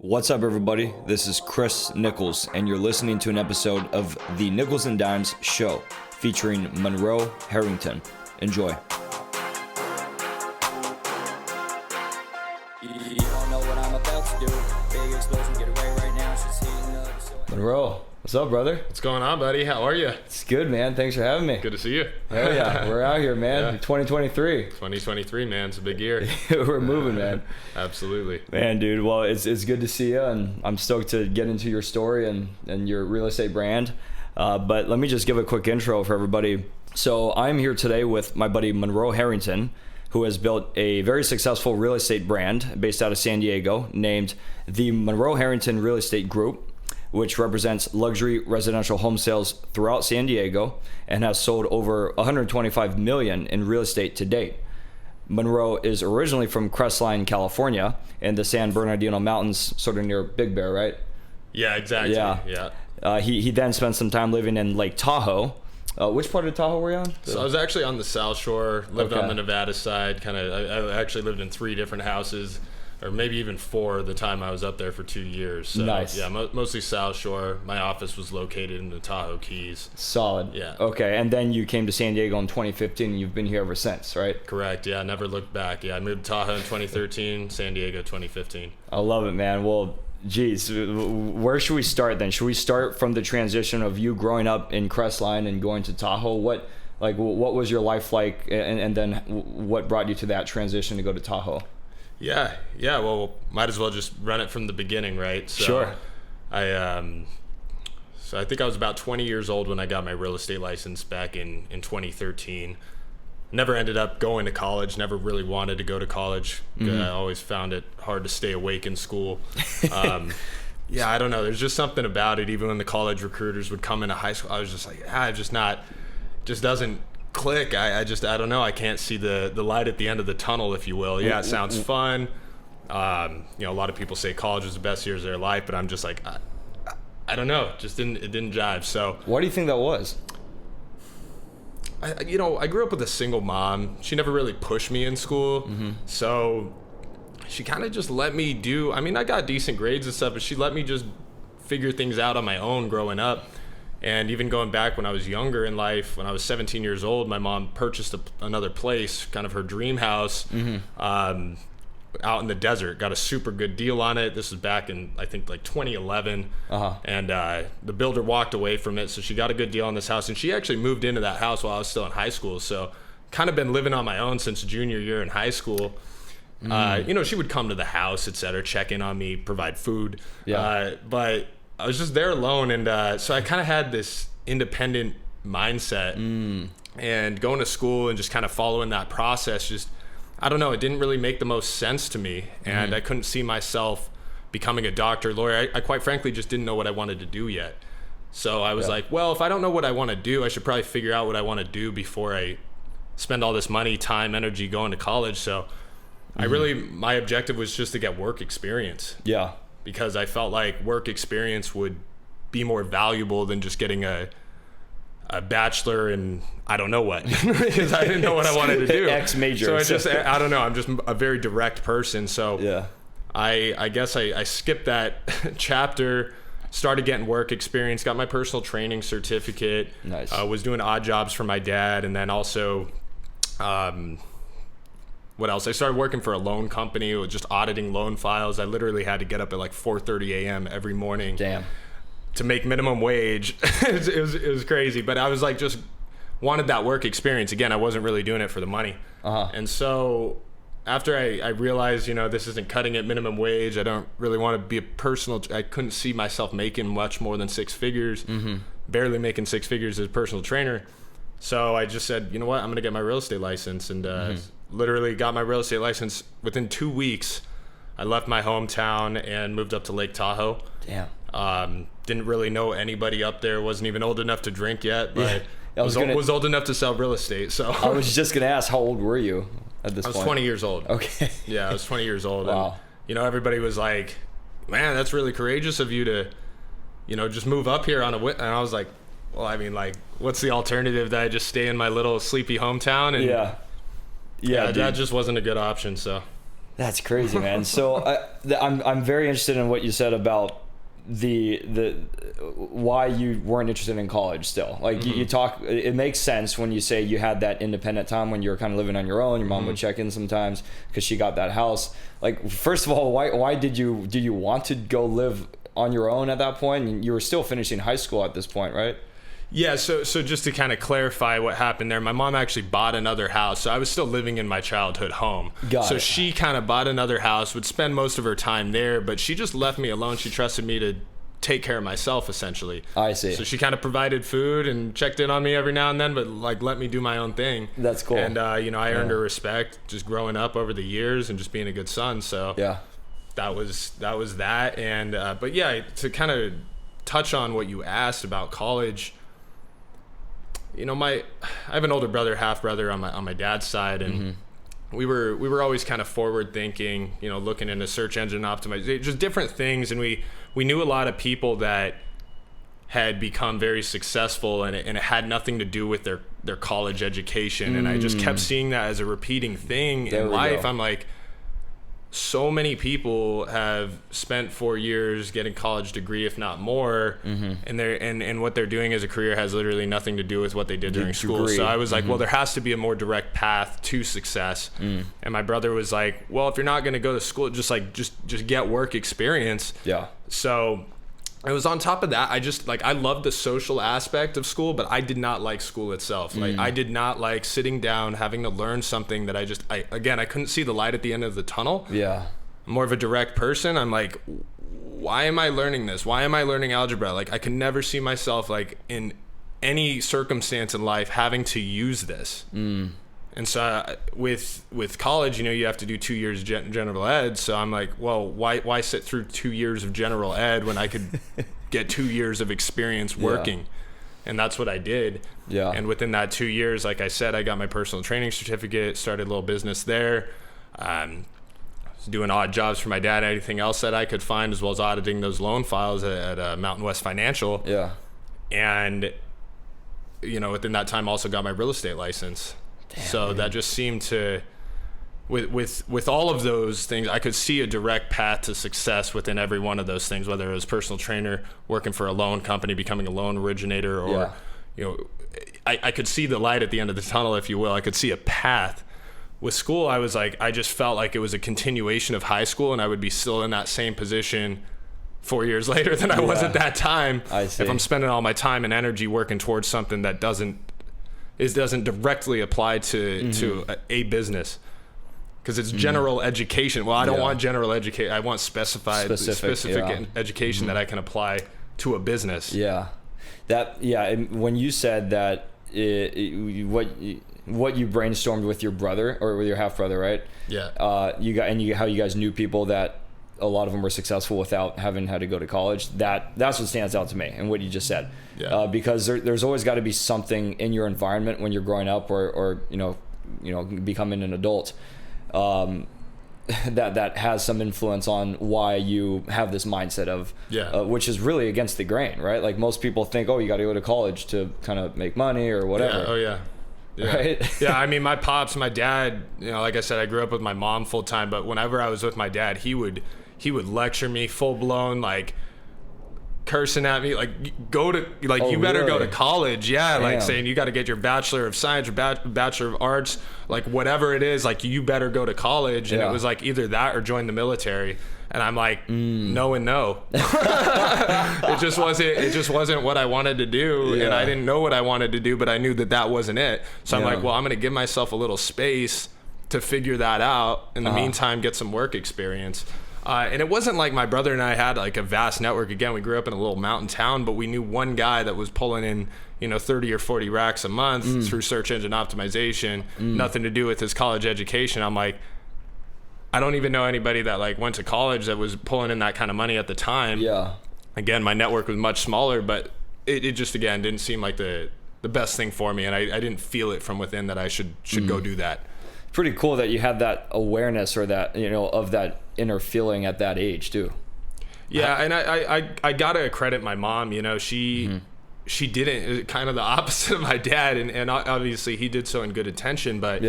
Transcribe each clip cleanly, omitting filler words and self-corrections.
What's up, everybody? This is Chris Nichols, and you're listening to an episode of the Nichols and Dimes Show featuring Monroe Herington. Enjoy. Monroe, what's up, brother? What's going on, buddy? How are you? It's good, man. Thanks for having me. Good to see you. Hell yeah, we're out here, man. Yeah. 2023. 2023, man. It's a big year. We're moving, man. Absolutely. Man, dude, well, it's good to see you, and I'm stoked to get into your story and your real estate brand. But let me just give a quick intro for everybody. So I'm here today with my buddy Monroe Herrington, who has built a very successful real estate brand based out of San Diego named the Monroe Herrington Real Estate Group, which represents luxury residential home sales throughout San Diego and has sold over $125 million in real estate to date. Monroe is originally from Crestline, California, in the San Bernardino Mountains, sort of near Big Bear, right? Yeah, exactly. Yeah. He then spent some time living in Lake Tahoe. Which part of Tahoe were you on? So I was actually on the South Shore, lived Okay. on the Nevada side. I actually lived in 3 different houses, or maybe even 4 the time I was up there for 2 years. So, Nice. Yeah, mostly South Shore. My office was located in the Tahoe Keys. Solid. Yeah. Okay, and then you came to San Diego in 2015, and you've been here ever since, right? Correct. Yeah, never looked back. Yeah, I moved to Tahoe in 2013, San Diego 2015. I love it, man. Well, geez, where should we start then? Should we start from the transition of you growing up in Crestline and going to Tahoe? What was your life like, and then what brought you to that transition to go to Tahoe? Yeah. Well, might as well just run it from the beginning, right? So Sure. So I think I was about 20 years old when I got my real estate license back in 2013. Never ended up going to college. Never really wanted to go to college. Mm-hmm. I always found it hard to stay awake in school. Yeah, I don't know. There's just something about it. Even when the college recruiters would come into high school, I was just like, just doesn't click. I don't know. I can't see the light at the end of the tunnel, if you will. Yeah, it sounds fun. A lot of people say college was the best years of their life, but I'm just like, I don't know. It didn't jive. So Why do you think that was? I grew up with a single mom. She never really pushed me in school. Mm-hmm. So she kind of just let me do, I got decent grades and stuff, but she let me just figure things out on my own growing up. And even going back when I was younger in life, when I was 17 years old, my mom purchased another place, kind of her dream house, out in the desert. Got a super good deal on it. This was back in, I think, like 2011. And the builder walked away from it, so she got a good deal on this house. And she actually moved into that house while I was still in high school. So kind of been living on my own since junior year in high school. She would come to the house, et cetera, check in on me, provide food. Yeah. But I was just there alone, and so I kind of had this independent mindset, and going to school and just kind of following that process, just, I don't know, it didn't really make the most sense to me, and I couldn't see myself becoming a doctor, lawyer. I quite frankly just didn't know what I wanted to do yet. So I was like, well, if I don't know what I want to do, I should probably figure out what I want to do before I spend all this money, time, energy going to college. So my objective was just to get work experience. Yeah. Because I felt like work experience would be more valuable than just getting a bachelor in I don't know what, because I didn't know what I wanted to do. X major. So I don't know. I'm just a very direct person. So Yeah. I guess I skipped that chapter, started getting work experience, got my personal training certificate. Nice. Was doing odd jobs for my dad, and then also, what else? I started working for a loan company, with just auditing loan files. I literally had to get up at like 4:30 a.m. every morning. Damn. To make minimum wage. it was crazy, but I was like, just wanted that work experience. Again, I wasn't really doing it for the money. And so after I realized, this isn't cutting it minimum wage. I don't really want to be I couldn't see myself making much more than 6 figures, barely making 6 figures as a personal trainer. So I just said, you know what, I'm going to get my real estate license, and literally got my real estate license within 2 weeks. I left my hometown and moved up to Lake Tahoe. Damn. Didn't really know anybody up there. Wasn't even old enough to drink yet, but I was old enough to sell real estate. So I was just gonna ask, how old were you at this point? I was 20 years old. Okay. Yeah, I was 20 years old. Wow. And, everybody was like, man, that's really courageous of you to, just move up here on a and I was like, well, what's the alternative? That I just stay in my little sleepy hometown? And Yeah, that just wasn't a good option. So That's crazy, man. So I'm very interested in what you said about the why you weren't interested in college still. Like you talk, it makes sense when you say you had that independent time when you were kind of living on your own. Your mom would check in sometimes because she got that house. Like, first of all, why did you want to go live on your own at that point? And you were still finishing high school at this point, right? Yeah, so just to kind of clarify what happened there, my mom actually bought another house. So I was still living in my childhood home. Got it. She kind of bought another house, would spend most of her time there, but she just left me alone. She trusted me to take care of myself, essentially. I see. So she kind of provided food and checked in on me every now and then, but like let me do my own thing. That's cool. And I earned her respect just growing up over the years and just being a good son. So yeah, that was that. And but yeah, to kind of touch on what you asked about college. I have an older brother, half brother on my dad's side, and we were always kind of forward thinking, looking into search engine optimization, just different things, and we knew a lot of people that had become very successful, and it had nothing to do with their college education, and I just kept seeing that as a repeating thing in life. I'm like, so many people have spent 4 years getting college degree, if not more, and what they're doing as a career has literally nothing to do with what they did during school. So I was like, well, there has to be a more direct path to success. And my brother was like, well, if you're not going to go to school, just get work experience. Yeah. So it was on top of that. I loved the social aspect of school, but I did not like school itself. Like, I did not like sitting down, having to learn something that I couldn't see the light at the end of the tunnel. Yeah. I'm more of a direct person. I'm like, why am I learning this? Why am I learning algebra? Like, I could never see myself, like, in any circumstance in life having to use this. And so with college, you have to do 2 years general ed. So I'm like, well, why sit through 2 years of general ed when I could get 2 years of experience working? And that's what I did. Yeah. And within that 2 years, like I said, I got my personal training certificate, started a little business there. Was doing odd jobs for my dad, anything else that I could find, as well as auditing those loan files at Mountain West Financial. Yeah. And, within that time, also got my real estate license. Damn, so man. That just seemed to, with all of those things, I could see a direct path to success within every one of those things, whether it was personal trainer, working for a loan company, becoming a loan originator, or, I could see the light at the end of the tunnel, if you will. I could see a path. With school, I was like, I just felt like it was a continuation of high school, and I would be still in that same position 4 years later than I was at that time. I see. If I'm spending all my time and energy working towards something that doesn't directly apply to a business, because it's general education. Well, I don't want general education. I want specific education that I can apply to a business. Yeah, when you said that, what you brainstormed with your brother or with your half brother, right? Yeah. How you guys knew people that a lot of them were successful without having had to go to college. That's what stands out to me, and what you just said. Yeah. Because there's always got to be something in your environment when you're growing up or becoming an adult, that has some influence on why you have this mindset of, which is really against the grain, right? Like, most people think, oh, you got to go to college to kind of make money or whatever. Yeah. Oh yeah. Yeah. Right? Yeah, I mean, my dad, like I said, I grew up with my mom full time, but whenever I was with my dad, he would lecture me full blown, like, cursing at me, like, you better go to college. Yeah. Damn. Like, saying you got to get your Bachelor of Science or Bachelor of Arts, like, whatever it is, like, you better go to college. And it was like either that or join the military. And I'm like, no and no. It just wasn't what I wanted to do. Yeah. And I didn't know what I wanted to do, but I knew that wasn't it. So I'm like, well, I'm going to give myself a little space to figure that out. In the meantime, get some work experience. And it wasn't like my brother and I had like a vast network. Again, we grew up in a little mountain town, but we knew one guy that was pulling in, 30 or 40 racks a month through search engine optimization, nothing to do with his college education. I'm like, I don't even know anybody that like went to college that was pulling in that kind of money at the time. Yeah. Again, my network was much smaller, but it just, again, didn't seem like the best thing for me. And I didn't feel it from within that I should go do that. Pretty cool that you had that awareness or that, of that inner feeling at that age too. Yeah. And I gotta credit my mom, she didn't, kind of the opposite of my dad. And obviously he did so in good intention, but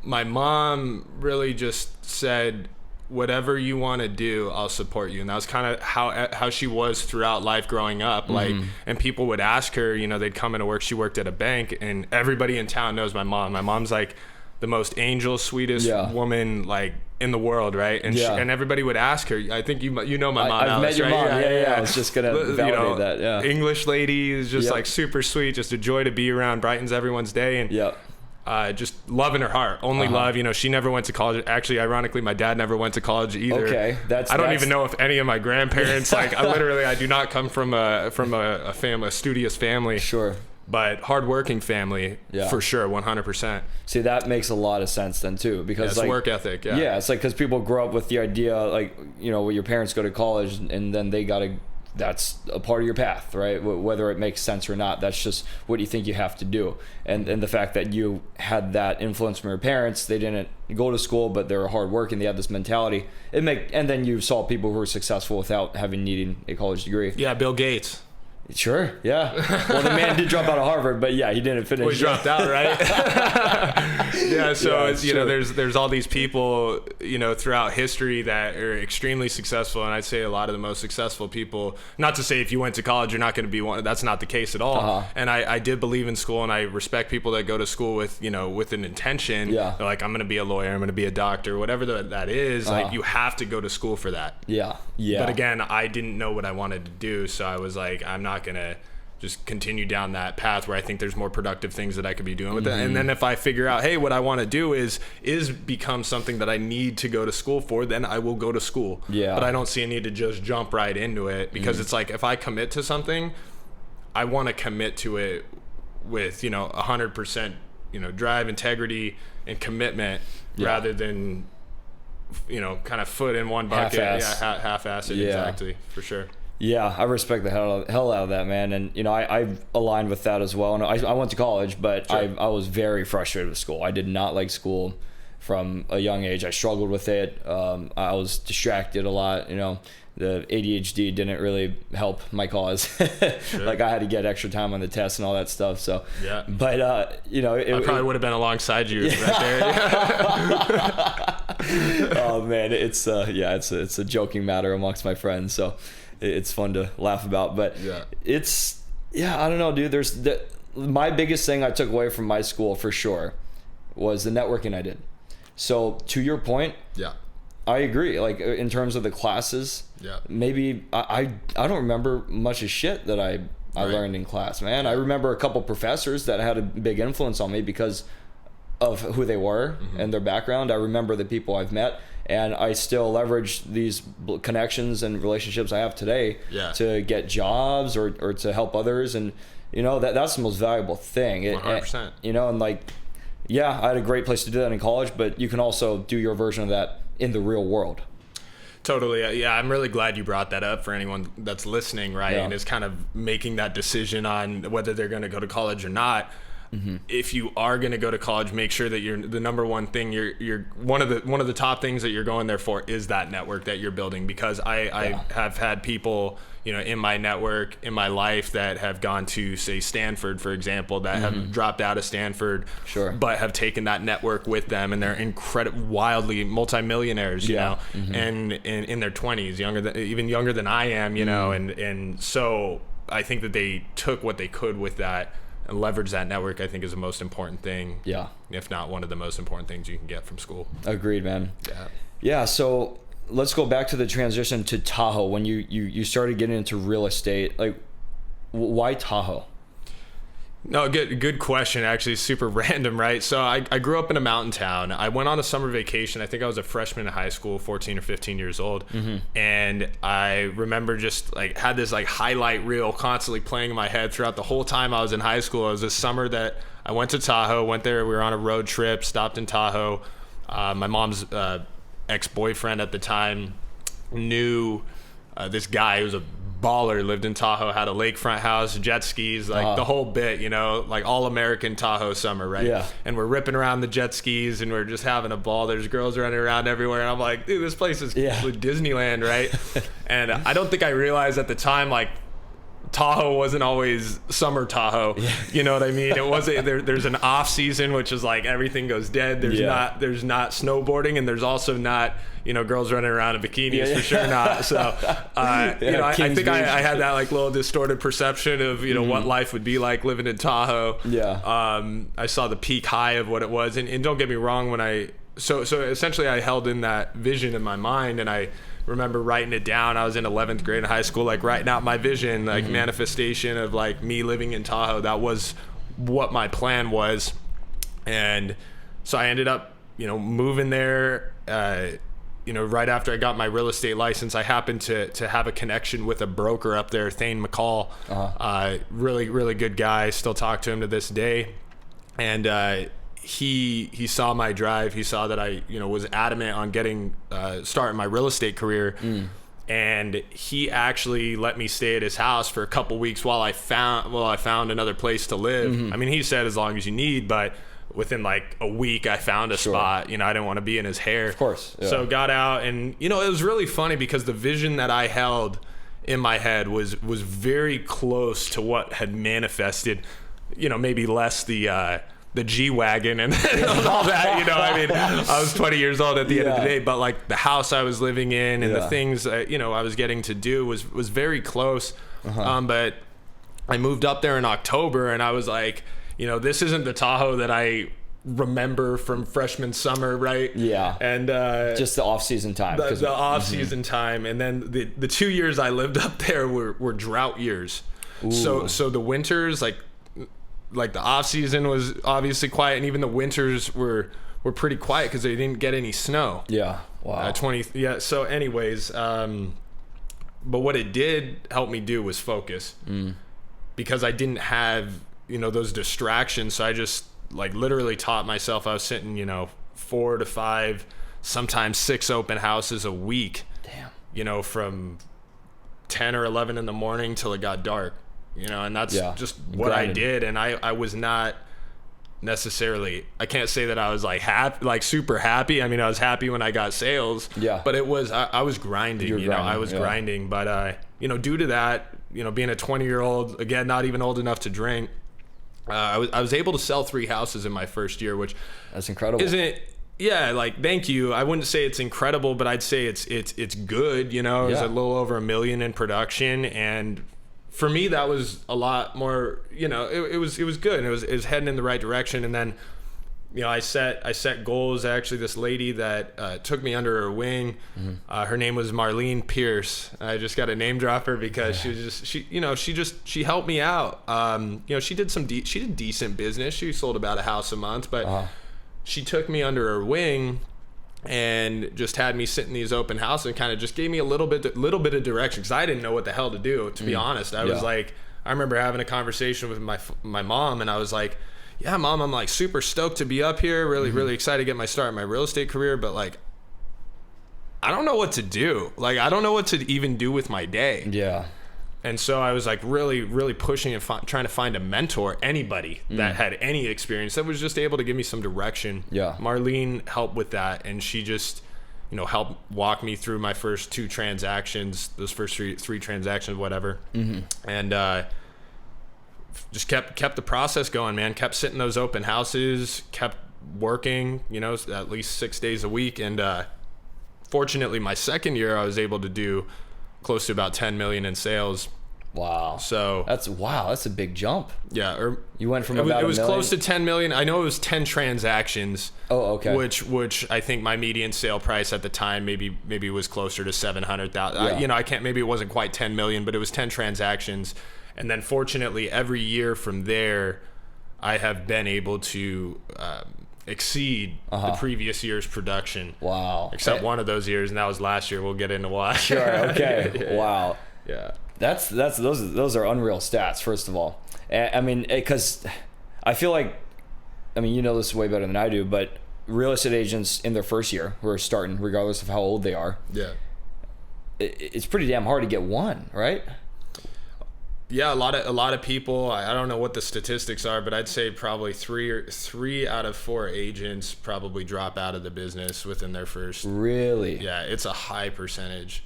my mom really just said, whatever you want to do, I'll support you. And that was kind of how she was throughout life growing up. Like, and people would ask her, you know, they'd come into work. She worked at a bank, and everybody in town knows my mom. My mom's like the most angel, sweetest woman like in the world, right? And and everybody would ask her. I think you know my mom. I've met your right? mom. Yeah. I was just gonna validate that. Yeah, English lady is just like super sweet, just a joy to be around, brightens everyone's day, and just love in her heart, only love. You know, she never went to college. Actually, ironically, my dad never went to college either. Okay, I don't even know if any of my grandparents. Like, I do not come from a family, a studious family. Sure. But hardworking family, for sure, 100%. See, that makes a lot of sense then too, because it's like work ethic. Yeah, it's like because people grow up with the idea, like, you know, your parents go to college and then they gotta. That's a part of your path, right? Whether it makes sense or not, that's just what you think you have to do. And the fact that you had that influence from your parents, they didn't go to school, but they were hardworking, they had this mentality. And then you saw people who were successful without needing a college degree. Yeah, Bill Gates. Sure, yeah. Well, the man did drop out of Harvard, but yeah, he didn't finish. Well, he dropped out, right? So it's, you know, there's all these people, you know, throughout history that are extremely successful, and I'd say a lot of the most successful people. Not to say if you went to college, you're not going to be one. That's not the case at all. And I did believe in school, and I respect people that go to school with, you know, with an intention. Yeah. They're like, I'm going to be a lawyer, I'm going to be a doctor, whatever that is. Like, you have to go to school for that. Yeah. But again, I didn't know what I wanted to do, so I was like, I'm not gonna just continue down that path where I think there's more productive things that I could be doing with it. And then if I figure out, hey, what I want to do is become something that I need to go to school for, then I will go to school. Yeah. But I don't see a need to just jump right into it, because it's like, if I commit to something, I want to commit to it with, you know, 100%, you know, drive, integrity, and commitment, rather than, you know, kind of foot in one bucket. Half-assed it, exactly, for sure. Yeah, I respect the hell out of that, man. And, you know, I've aligned with that as well. And I went to college, but I was very frustrated with school. I did not like school from a young age. I struggled with it. I was distracted a lot. You know, the ADHD didn't really help my cause. Like, I had to get extra time on the test and all that stuff. So, but, you know, I probably would have been alongside you right there. Oh, man, it's a joking matter amongst my friends. So it's fun to laugh about, but I don't know, dude. My biggest thing I took away from my school for sure was the networking I did. So to your point, I agree. Like, in terms of the classes, maybe I don't remember much of shit that I learned in class, man. I remember a couple professors that had a big influence on me because of who they were and their background. I remember the people I've met, and I still leverage these connections and relationships I have today to get jobs or to help others. And, you know, that's the most valuable thing. 100%. You know, and like, I had a great place to do that in college, but you can also do your version of that in the real world. Totally. Yeah, I'm really glad you brought that up for anyone that's listening, right? And is kind of making that decision on whether they're going to go to college or not. If you are going to go to college, make sure that you're the number one thing. You're one of the top things that you're going there for is that network that you're building. Because I have had people, you know, in my network, in my life, that have gone to, say, Stanford, for example, that have dropped out of Stanford, but have taken that network with them, and they're wildly multimillionaires, you know, and in their 20s, even younger than I am, you know, and so I think that they took what they could with that. And leverage that network, I think, is the most important thing. Yeah. If not one of the most important things you can get from school. Agreed, man. Yeah. So let's go back to the transition to Tahoe. When you started getting into real estate, like, why Tahoe? No, good question, actually. Super random, right? So I grew up in a mountain town. I went on a summer vacation. I think I was a freshman in high school, 14 or 15 years old. And I remember just like had this like highlight reel constantly playing in my head throughout the whole time I was in high school. It was this summer that I went to Tahoe, went there. We were on a road trip, stopped in Tahoe. My mom's ex-boyfriend at the time knew this guy who was a baller, lived in Tahoe, had a lakefront house, jet skis, like the whole bit, you know, like all American Tahoe summer, right? Yeah. And we're ripping around the jet skis and we're just having a ball. There's girls running around everywhere. And I'm like, dude, this place is Disneyland, right? And I don't think I realized at the time, like, Tahoe wasn't always summer Tahoe. Yeah. You know what I mean? It wasn't. There's an off season, which is like everything goes dead. There's not snowboarding, and there's also not, girls running around in bikinis, for sure not. So, I think I had that like little distorted perception of, what life would be like living in Tahoe. Yeah. I saw the peak high of what it was. And don't get me wrong, so essentially I held in that vision in my mind, and I remember writing it down. I was in 11th grade in high school, like writing out my vision, like manifestation of like me living in Tahoe. That was what my plan was. And so I ended up, moving there, right after I got my real estate license. I happened to have a connection with a broker up there, Thane McCall. Really, really good guy. Still talk to him to this day. And he saw my drive. He saw that I, was adamant on getting starting my real estate career. And he actually let me stay at his house for a couple weeks while I found another place to live. I mean, he said as long as you need, but within like a week I found a spot. I didn't want to be in his hair. Of course. Yeah. So got out, and it was really funny because the vision that I held in my head was very close to what had manifested. Maybe less the G-Wagon and all that, I mean, I was 20 years old at the end of the day, but like the house I was living in and the things, I was getting to do was very close. But I moved up there in October, and I was like, this isn't the Tahoe that I remember from freshman summer, right? Yeah. And just the off-season time. The off-season time. And then the 2 years I lived up there were drought years. Ooh. So the winters, like the off season was obviously quiet, and even the winters were pretty quiet because they didn't get any snow. Yeah. Wow. So anyways, but what it did help me do was focus, because I didn't have, those distractions. So I just like literally taught myself. I was sitting, 4 to 5, sometimes 6 open houses a week. Damn. From 10 or 11 in the morning till it got dark. And that's just what Grinding. I did. And I was not necessarily, I can't say that I was like happy, like super happy. I mean, I was happy when I got sales, but it was, I was grinding, I was grinding, but, due to that, being a 20-year-old, again, not even old enough to drink, I was able to sell 3 houses in my first year, which that's incredible. Thank you. I wouldn't say it's incredible, but I'd say it's good. It was a little over $1 million in production, and for me, that was a lot more, it was good, and it was heading in the right direction. And then, I set goals. Actually, this lady that took me under her wing, her name was Marlene Pierce. I just got to name drop her because she helped me out. She did decent business. She sold about a house a month, but she took me under her wing and just had me sit in these open houses and kind of just gave me a little bit of direction, because I didn't know what the hell to do, to be honest. I was like, I remember having a conversation with my mom, and I was like, yeah, Mom, I'm like super stoked to be up here, really, really excited to get my start in my real estate career, but like, I don't know what to do. Like, I don't know what to even do with my day. Yeah. And so I was like really, really pushing and trying to find a mentor, anybody that had any experience that was just able to give me some direction. Yeah. Marlene helped with that, and she just, helped walk me through my first 2 transactions, those first three transactions, whatever. And just kept the process going, man. Kept sitting those open houses, kept working, at least 6 days a week. And fortunately, my second year, I was able to do close to about 10 million in sales. Wow. So that's a big jump. Yeah. Or you went from about it was $1 million? close to 10 million. I know it was 10 transactions. Oh, okay. Which I think my median sale price at the time maybe was closer to 700,000. Yeah. I can't, maybe it wasn't quite 10 million, but it was 10 transactions. And then fortunately every year from there, I have been able to exceed the previous year's production. Wow. Except one of those years, and that was last year. We'll get into why. Sure. Okay. Wow. Yeah. Those are unreal stats, first of all. I mean, because I feel like, you know this way better than I do, but real estate agents in their first year who are starting, regardless of how old they are, it's pretty damn hard to get one, right? Yeah, a lot of people. I don't know what the statistics are, but I'd say probably three out of 4 agents probably drop out of the business within their first. Really? Yeah, it's a high percentage.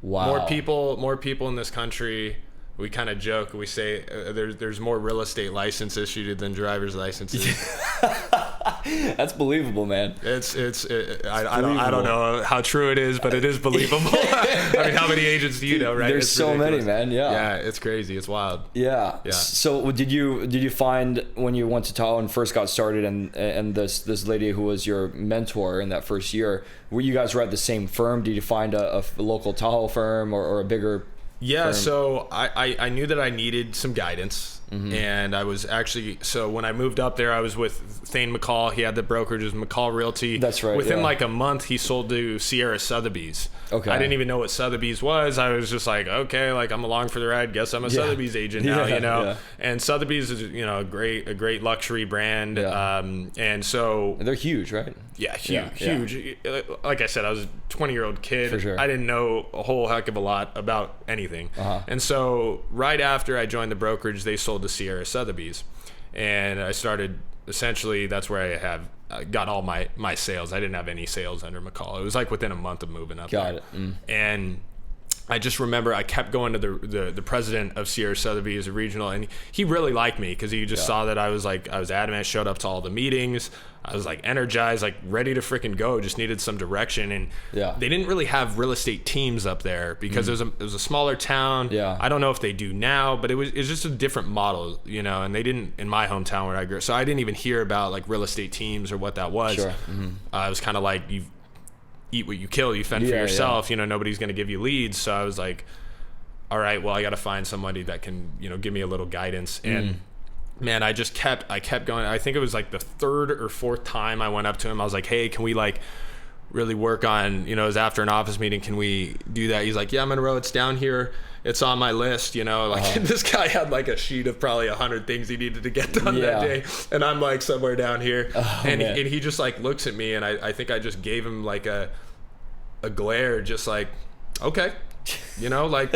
Wow. More people in this country we kind of joke. We say there's more real estate license issued than driver's licenses. That's believable, man. I don't know how true it is, but it is believable. I mean, how many agents do you know, right? There's It's so ridiculous. many, man. Yeah. Yeah, it's crazy. It's wild. Yeah. Yeah. So did you find when you went to Tahoe and first got started, and this lady who was your mentor in that first year, were you guys at the same firm? Did you find a local Tahoe firm or a bigger? Yeah, firm? so I knew that I needed some guidance. And I was so when I moved up there, I was with Thane McCall. He had the brokerage, it was McCall Realty. That's right. Within yeah. like a month, he sold to Sierra Sotheby's. Okay. I didn't even know what Sotheby's was. I was just like, okay, like I'm along for the ride. Guess I'm a Sotheby's agent now, you know. Yeah. And Sotheby's is, you know, a great luxury brand. Yeah. And so they're huge, right? Yeah, huge. Yeah. Like I said, I was a 20-year-old kid. For sure. I didn't know a whole heck of a lot about anything. And so right after I joined the brokerage, they sold to Sierra Sotheby's. And I started, essentially, that's where I got all my sales. I didn't have any sales under McCall. It was like within a month of moving up. Got it. And I just remember I kept going to the president of Sierra Sotheby's, a regional, and he really liked me because he just saw that I was adamant, showed up to all the meetings. I was like energized, like ready to freaking go, just needed some direction. And they didn't really have real estate teams up there because it was a smaller town. Yeah. I don't know if they do now, but it was just a different model, you know, and they didn't in my hometown where I grew up. So I didn't even hear about like real estate teams or what that was. Sure. It was kind of like you eat what you kill, you fend for yourself, you know, nobody's going to give you leads. So I was like, all right, well, I got to find somebody that can, you know, give me a little guidance. And man, I kept going. I think it was like the third or fourth time I went up to him. I was like, hey, can we like really work on, you know, it was after an office meeting, can we do that? He's like, yeah, Monroe, it's down here. It's on my list, you know, like this guy had like a sheet of probably 100 things he needed to get done that day. And I'm like somewhere down here. And he just like looks at me, and I think I just gave him like a glare, just like, okay. You know, like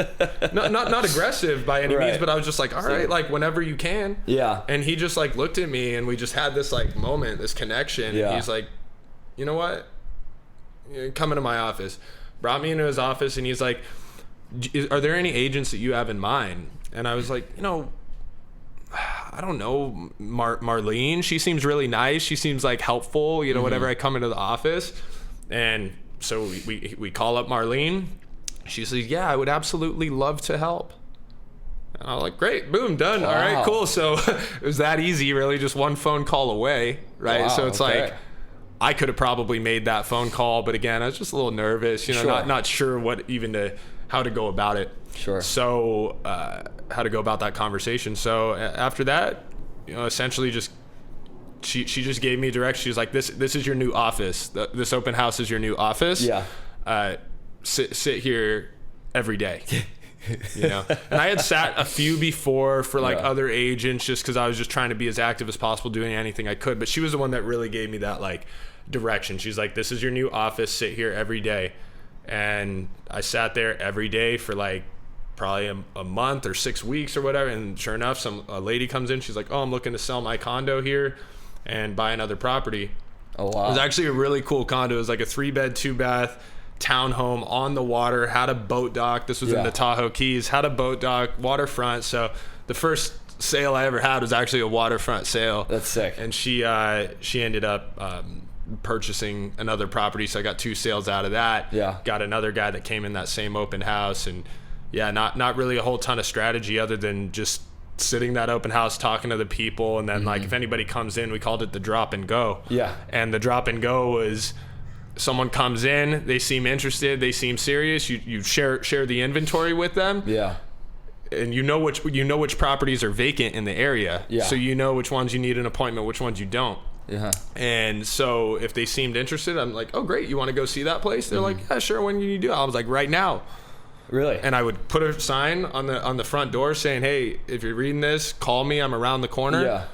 not aggressive by any means, but I was just like, all right, like whenever you can. Yeah. And he just like looked at me, and we just had this like moment, this connection. Yeah. And he's like, you know what? Come into my office. Brought me into his office, and he's like, are there any agents that you have in mind? And I was like, you know, I don't know, Marlene. She seems really nice. She seems like helpful, you know, whenever I come into the office. And so we call up Marlene. She says, yeah, I would absolutely love to help. And I was like, great, boom, done. Wow. All right, cool. So it was that easy, really, just one phone call away, right? Wow, so it's like, I could have probably made that phone call, but again, I was just a little nervous, you know, not sure how to go about it. Sure. So how to go about that conversation. So after that, you know, essentially just she just gave me direction. She was like, this is your new office. This open house is your new office. Yeah. Sit here every day. You know, and I had sat a few before for like other agents, just because I was just trying to be as active as possible, doing anything I could. But she was the one that really gave me that like direction. She's like, this is your new office, sit here every day. And I sat there every day for like probably a month or 6 weeks or whatever. And sure enough, a lady comes in. She's like, oh, I'm looking to sell my condo here and buy another property. Oh, wow. It was actually a really cool condo. It was like a 3-bed, 2-bath townhome on the water, had a boat dock. This was in the Tahoe Keys, had a boat dock, waterfront. So the first sale I ever had was actually a waterfront sale. That's sick. And she ended up purchasing another property, so I got 2 sales out of that. Yeah. Got another guy that came in that same open house, and not really a whole ton of strategy other than just sitting that open house, talking to the people, and then like if anybody comes in, we called it the drop and go. Yeah. And the drop and go was someone comes in, they seem interested, they seem serious, you share the inventory with them. Yeah. And you know which properties are vacant in the area. Yeah. So you know which ones you need an appointment, which ones you don't. Yeah. And so if they seemed interested, I'm like, oh great, you want to go see that place? They're like, yeah, sure, when can you do it? I was like, right now. Really? And I would put a sign on the front door saying, hey, if you're reading this, call me, I'm around the corner. Yeah.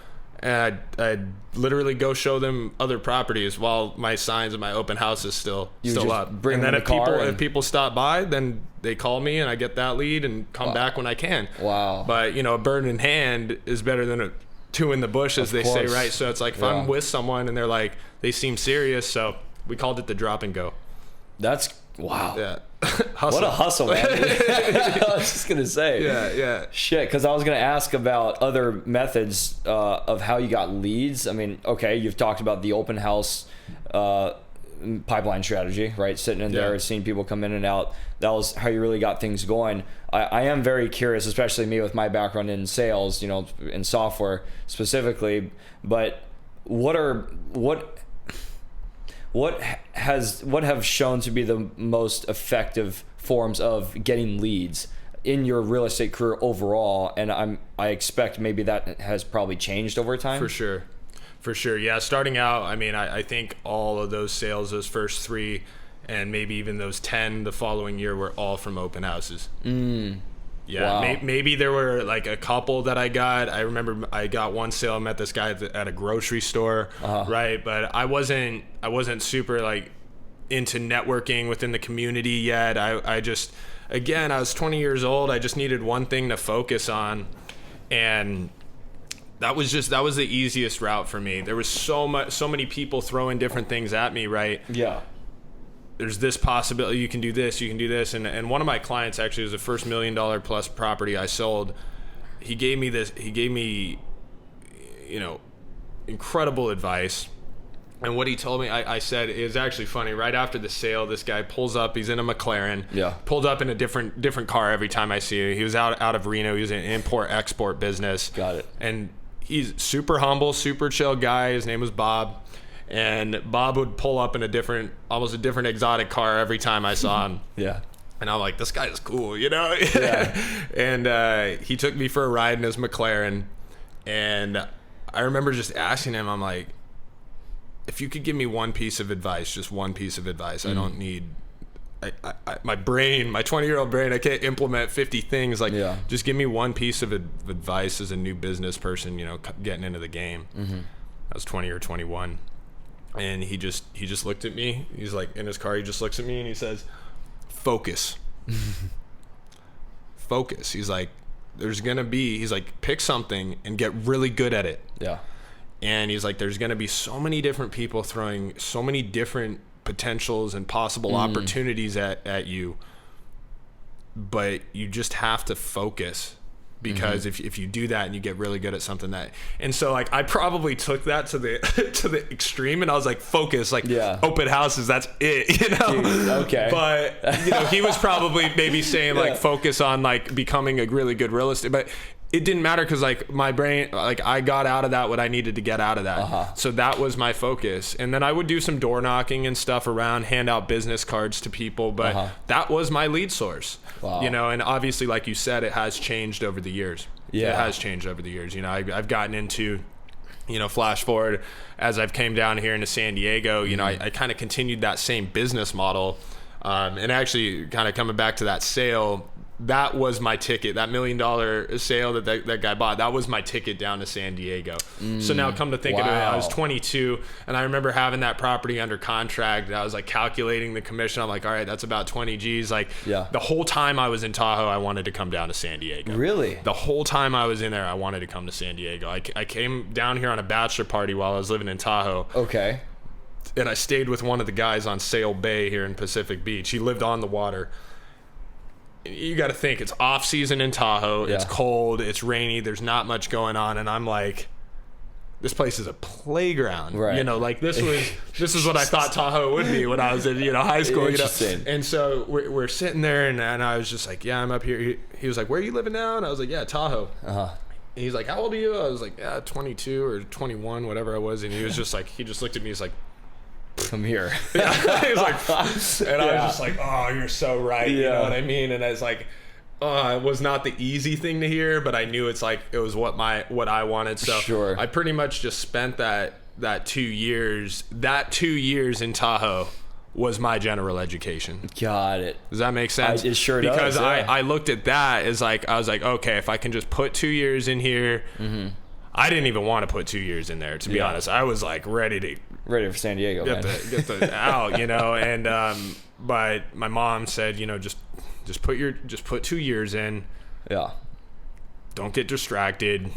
And I'd literally go show them other properties while my signs and my open house is still up. And then if people stop by, then they call me and I get that lead and come back when I can. Wow. But you know, a bird in hand is better than a 2 in the bush, as they say, right? So it's like if I'm with someone and they seem serious, so we called it the drop and go. That's wow. Yeah. Hustle. What a hustle, man. I was just going to say. Yeah. Shit, because I was going to ask about other methods of how you got leads. I mean, okay, you've talked about the open house pipeline strategy, right? Sitting in there, seeing people come in and out. That was how you really got things going. I am very curious, especially me with my background in sales, in software specifically. But what have shown to be the most effective forms of getting leads in your real estate career overall? And I expect maybe that has probably changed over time. For sure. Yeah. Starting out, I mean, I think all of those sales, those first 3 and maybe even those 10 the following year were all from open houses. Yeah. Wow. Maybe there were like a couple that I got. I remember I got one sale. I met this guy at a grocery store, right? But I wasn't super like into networking within the community yet. I just, again, I was 20 years old. I just needed one thing to focus on. And that was the easiest route for me. There was so many people throwing different things at me, right? Yeah. There's this possibility, you can do this. And one of my clients actually was the first $1 million plus property I sold. He gave me, incredible advice. And what he told me, I said, is actually funny. Right after the sale, this guy pulls up. He's in a McLaren. Yeah. Pulled up in a different car every time I see him. He was out of Reno. He was in import-export business. Got it. And he's super humble, super chill guy. His name was Bob. And Bob would pull up in almost a different exotic car every time I saw him. Yeah. And I'm like, this guy is cool, Yeah. And he took me for a ride in his McLaren. And I remember just asking him, I'm like, if you could give me one piece of advice, just one piece of advice, I don't need... my brain, my 20-year-old brain, I can't implement 50 things. Just give me one piece of advice as a new business person, getting into the game. I was 20 or 21, and he just looked at me. He's like in his car. He just looks at me and he says, "Focus, focus." He's like, he's like, pick something and get really good at it. Yeah. And he's like, there's gonna be so many different people throwing so many different potentials and possible opportunities at you, but you just have to focus, because if you do that and you get really good at something and so like I probably took that to the extreme, and I was like, focus, like open houses, that's it, Dude, okay. But he was probably maybe saying like focus on like becoming a really good real estate, but it didn't matter, because like my brain, like I got out of that what I needed to get out of that. So that was my focus. And then I would do some door knocking and stuff around, hand out business cards to people, but that was my lead source. Wow. And obviously, like you said, it has changed over the years. It has changed over the years. I've gotten into, flash forward as I've came down here into San Diego, I kind of continued that same business model. And actually kind of coming back to that sale, that was my ticket. That $1 million sale that guy bought, that was my ticket down to San Diego. So now come to think of it, I was 22, and I remember having that property under contract, and I was like calculating the commission. I'm like, all right, that's about 20 G's. Like the whole time I was in Tahoe, I wanted to come down to San Diego. Really? The whole time I was in there, I wanted to come to San Diego. I came down here on a bachelor party while I was living in Tahoe. Okay. And I stayed with one of the guys on Sail Bay here in Pacific Beach. He lived on the water. You got to think, it's off season in Tahoe. It's cold, it's rainy, there's not much going on, and I'm like, this place is a playground. Right. Like this is what I thought Tahoe would be when I was in high school. And so we're sitting there, and I was just like, yeah, I'm up here. He was like, where are you living now? And I was like, yeah, Tahoe. And he's like, how old are you? I was like, yeah, 22 or 21, whatever I was. And he was just like, he just looked at me. He's like, come here. He was like, and I was just like, oh, you're so right. You know what I mean? And I was like, oh, it was not the easy thing to hear, but I knew it was what I wanted. So I pretty much just spent that 2 years. That 2 years in Tahoe was my general education. Got it. Does that make sense? It sure does. Because I looked at that as like, I was like, okay, if I can just put 2 years in here. I didn't even want to put 2 years in there, to be honest. I was like ready for San Diego, get the out, and but my mom said, just put 2 years in. Yeah. Don't get distracted.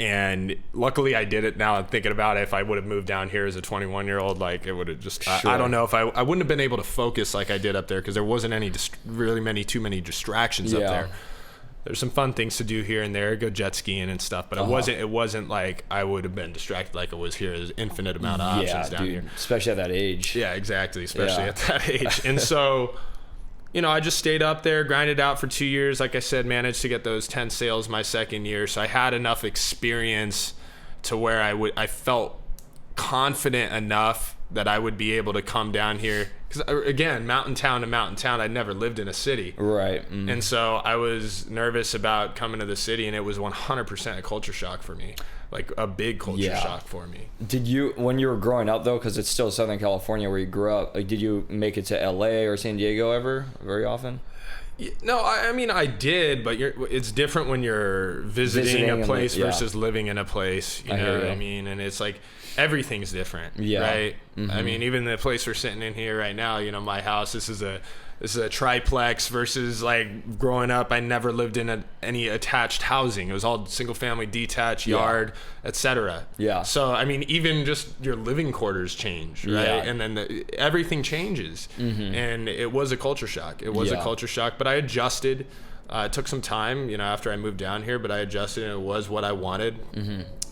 And luckily I did it. Now I'm thinking about it. If I would have moved down here as a 21-year-old, like it would have just, I don't know if I wouldn't have been able to focus like I did up there, because there wasn't too many distractions up there. There's some fun things to do here and there, go jet skiing and stuff, but it wasn't like I would have been distracted like I was here. There's an infinite amount of options down here. Especially at that age. Yeah, exactly. Especially at that age. And so, I just stayed up there, grinded out for 2 years. Like I said, managed to get those 10 sales my second year. So I had enough experience to where I felt confident enough that I would be able to come down here. Because again, mountain town to mountain town, I'd never lived in a city. Right. And so I was nervous about coming to the city, and it was 100% a culture shock for me. Like a big culture shock for me. Did you, when you were growing up though, because it's still Southern California where you grew up, like, did you make it to LA or San Diego ever very often? No, I mean I did, but it's different when you're visiting a place versus living in a place. You know what I mean? And it's like everything's different, right? I mean, even the place we're sitting in here right now, my house. This is a triplex versus like growing up. I never lived in any attached housing. It was all single family, detached yard, etc. Yeah. So I mean, even just your living quarters change, right? Yeah. And then everything changes, and it was a culture shock. It was a culture shock, but I adjusted. It took some time, after I moved down here, but I adjusted, and it was what I wanted.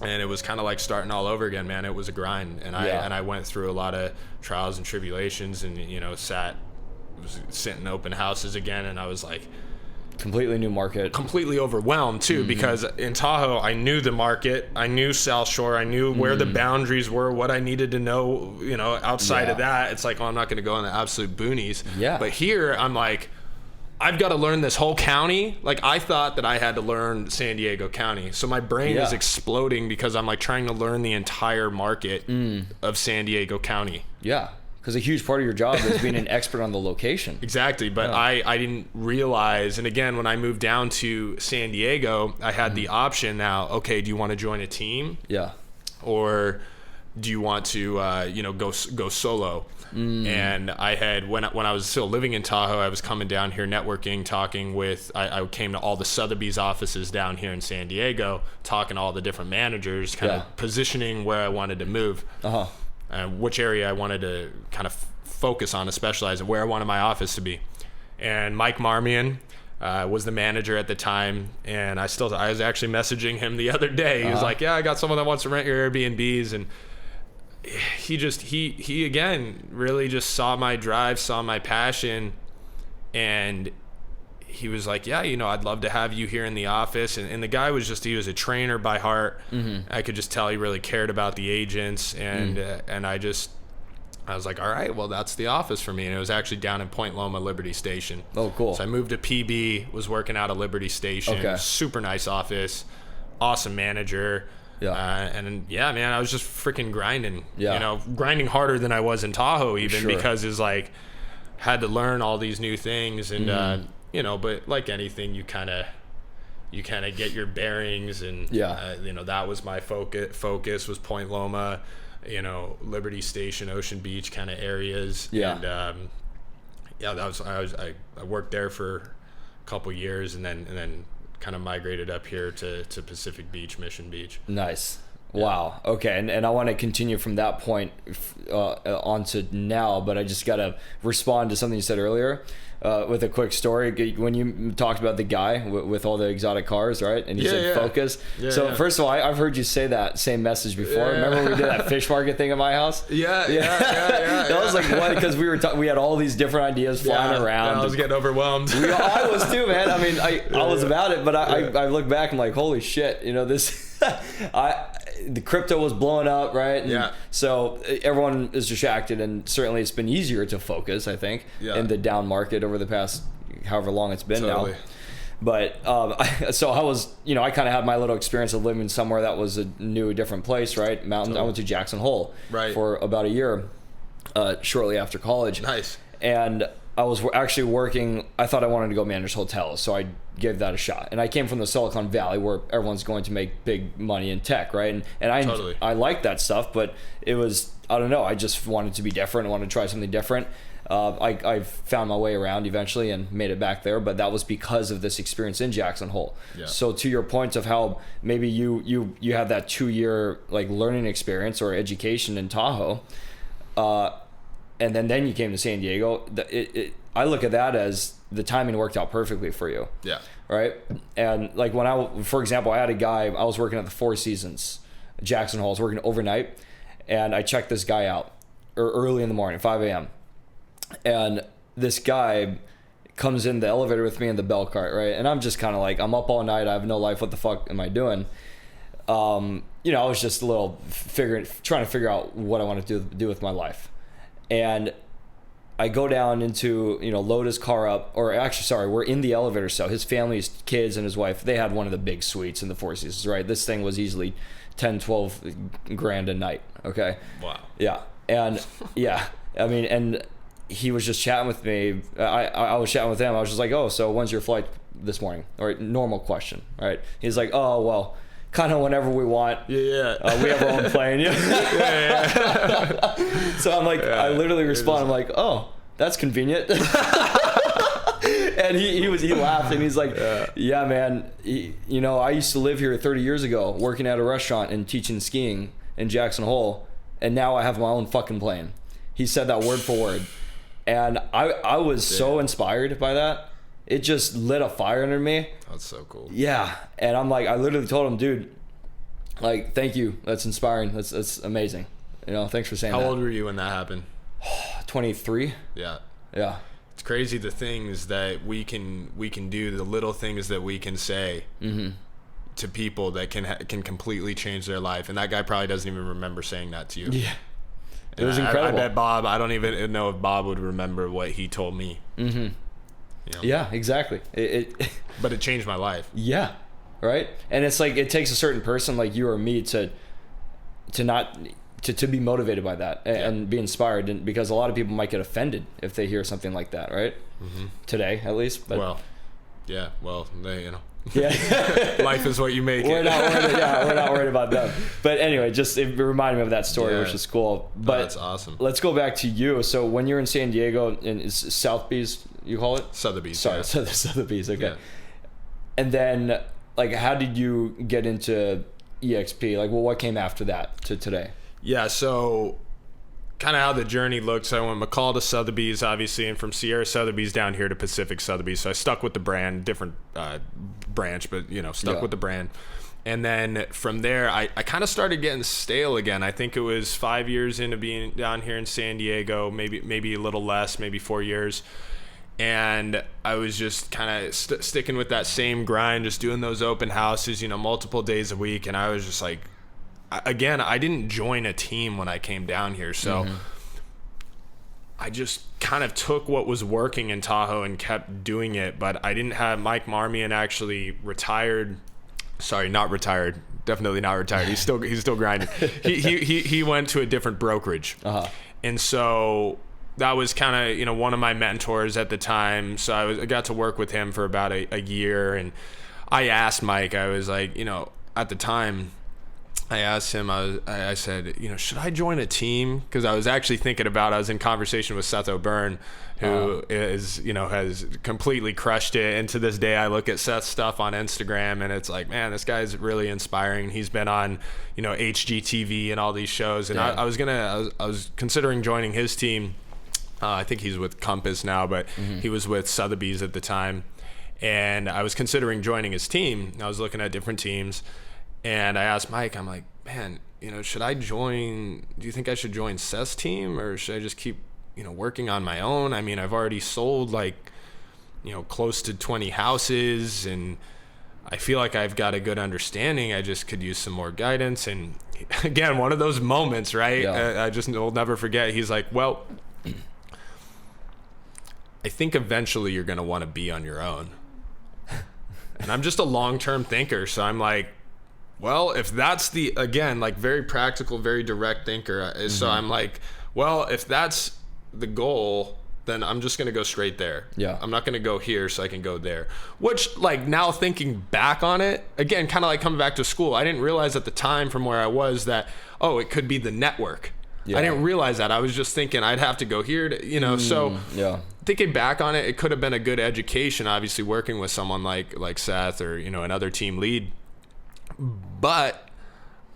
And it was kind of like starting all over again, man. It was a grind, and I went through a lot of trials and tribulations, and was sitting in open houses again, and I was like, completely new market, completely overwhelmed too, because in Tahoe I knew the market, I knew South Shore, I knew where the boundaries were, what I needed to know. Outside of that, it's like, I'm not going to go in the absolute boonies. But here I'm like, I've got to learn this whole county. Like, I thought that I had to learn San Diego County, so my brain is exploding because I'm like trying to learn the entire market of San Diego County. Because a huge part of your job is being an expert on the location. Exactly, but I didn't realize, and again, when I moved down to San Diego, I had the option now, okay, do you want to join a team? Or do you want to, go solo? And I had, when I was still living in Tahoe, I was coming down here networking, talking with, I came to all the Sotheby's offices down here in San Diego, talking to all the different managers, kind of positioning where I wanted to move. Which area I wanted to kind of focus on, to specialize, and where I wanted my office to be. And Mike Marmion was the manager at the time, and I was actually messaging him the other day. He was like, I got someone that wants to rent your Airbnbs, and he again really just saw my drive, saw my passion, and he was like, I'd love to have you here in the office. And the guy was he was a trainer by heart. I could just tell he really cared about the agents. And I was like, all right, well, that's the office for me. And it was actually down in Point Loma, Liberty Station. Oh, cool. So I moved to PB, was working out of Liberty Station. Super nice office, awesome manager. And man, I was just freaking grinding, grinding harder than I was in Tahoe even, because it's like, had to learn all these new things. And, but like anything, you kind of get your bearings, and that was my focus was Point Loma, Liberty Station, Ocean Beach kind of areas. And I worked there for a couple years, and then kind of migrated up here to Pacific Beach, Mission Beach. Nice. Wow. Okay. And I want to continue from that point on to now, but I just got to respond to something you said earlier with a quick story. When you talked about the guy with all the exotic cars, right? And you said focus. First of all, I've heard you say that same message before. Remember when we did that fish market thing at my house? That was like what? Because we had all these different ideas flying around. I was getting overwhelmed. I was too, man. I mean, I was about it, but I look back and I'm like, holy shit, this. The crypto was blowing up, right? And so everyone is distracted, and certainly it's been easier to focus, I think, in the down market over the past however long it's been now. But so I was, I kind of had my little experience of living somewhere that was a different place, right? Mountains. I went to Jackson Hole for about a year, shortly after college. Nice. And I was actually working, I thought I wanted to go manage hotels, so I gave that a shot. And I came from the Silicon Valley, where everyone's going to make big money in tech, right? And I liked that stuff, but it was, I don't know, I just wanted to be different. I wanted to try something different. I found my way around eventually and made it back there, but that was because of this experience in Jackson Hole. Yeah. So to your point of how maybe you had that 2-year like learning experience or education in Tahoe, and then you came to San Diego, I look at that as the timing worked out perfectly for you. Yeah. Right. And like for example, I had a guy, I was working at the Four Seasons, Jackson Hole. I was working overnight, and I checked this guy out early in the morning, 5 a.m. And this guy comes in the elevator with me in the bell cart, right? And I'm just kind of like, I'm up all night, I have no life, what the fuck am I doing? I was just a little trying to figure out what I want to do with my life. And I go down into, load his car up, or actually, sorry, we're in the elevator cell. His family, his kids and his wife, they had one of the big suites in the Four Seasons, right? This thing was easily 10, 12 grand a night, okay? Wow. Yeah. And yeah, I mean, and he was just chatting with me. I was chatting with him. I was just like, oh, so when's your flight this morning? All right, normal question, right? He's like, oh, well, kind of whenever we want. Yeah. We have our own plane. Yeah. So I'm like, I literally respond. I'm like, oh, that's convenient. And he laughed and he's like, yeah man, I used to live here 30 years ago, working at a restaurant and teaching skiing in Jackson Hole, and now I have my own fucking plane. He said that word for word, and I was so inspired by that. It just lit a fire under me. That's so cool. Yeah. And I'm like, I literally told him, dude, like, thank you. That's inspiring. That's amazing. Thanks for saying that. How old were you when that happened? 23. Yeah. Yeah. It's crazy the things that we can do, the little things that we can say to people that can completely change their life. And that guy probably doesn't even remember saying that to you. Yeah. It was incredible. I bet Bob, I don't even know if Bob would remember what he told me. Mm-hmm. Yeah, exactly. But it changed my life. Yeah. Right. And it's like, it takes a certain person like you or me to be motivated by that and be inspired, and because a lot of people might get offended if they hear something like that, right? Mm-hmm. Today, at least. But, yeah. Yeah. Life is what you make it. We're not worried about them. But anyway, it reminded me of that story, which is cool. But that's awesome. Let's go back to you. So when you're in San Diego, and it's Sotheby's, you call it? Sotheby's. Sorry, Sotheby's. Okay. Yeah. And then, like, how did you get into EXP? Like, well, what came after that to today? Yeah, so kind of how the journey looked. So I went McCall to Sotheby's, obviously, and from Sierra Sotheby's down here to Pacific Sotheby's. So I stuck with the brand, different branch, but, stuck with the brand. And then from there, I kind of started getting stale again. I think it was 5 years into being down here in San Diego, maybe a little less, maybe 4 years. And I was just kind of sticking with that same grind, just doing those open houses, multiple days a week. And I was just like, again, I didn't join a team when I came down here. So I just kind of took what was working in Tahoe and kept doing it. But I didn't have Mike Marmion actually retired. Sorry, not retired. Definitely not retired. He's still grinding. He went to a different brokerage. And so that was kind of, one of my mentors at the time. So I got to work with him for about a year. And I asked Mike, I was like, at the time, I asked him, I said, should I join a team? Because I was actually thinking about, I was in conversation with Seth O'Byrne, who is, has completely crushed it. And to this day, I look at Seth's stuff on Instagram and it's like, man, this guy's really inspiring. He's been on, HGTV and all these shows. And I was considering joining his team. I think he's with Compass now, but he was with Sotheby's at the time. And I was considering joining his team. I was looking at different teams. And I asked Mike, I'm like, man, should I join? Do you think I should join Seth's team, or should I just keep, working on my own? I mean, I've already sold close to 20 houses, and I feel like I've got a good understanding. I just could use some more guidance. And again, one of those moments, right? Yeah. I just will never forget. He's like, well, I think eventually you're going to want to be on your own. And I'm just a long-term thinker. So I'm like, well, if that's very practical, very direct thinker. So I'm like, well, if that's the goal, then I'm just going to go straight there. Yeah. I'm not going to go here so I can go there. Which, now thinking back on it, again, kind of like coming back to school, I didn't realize at the time from where I was that, it could be the network. I didn't realize that. I was just thinking I'd have to go here to, you know, so thinking back on it, it could have been a good education, obviously working with someone like Seth or, you know, another team lead. But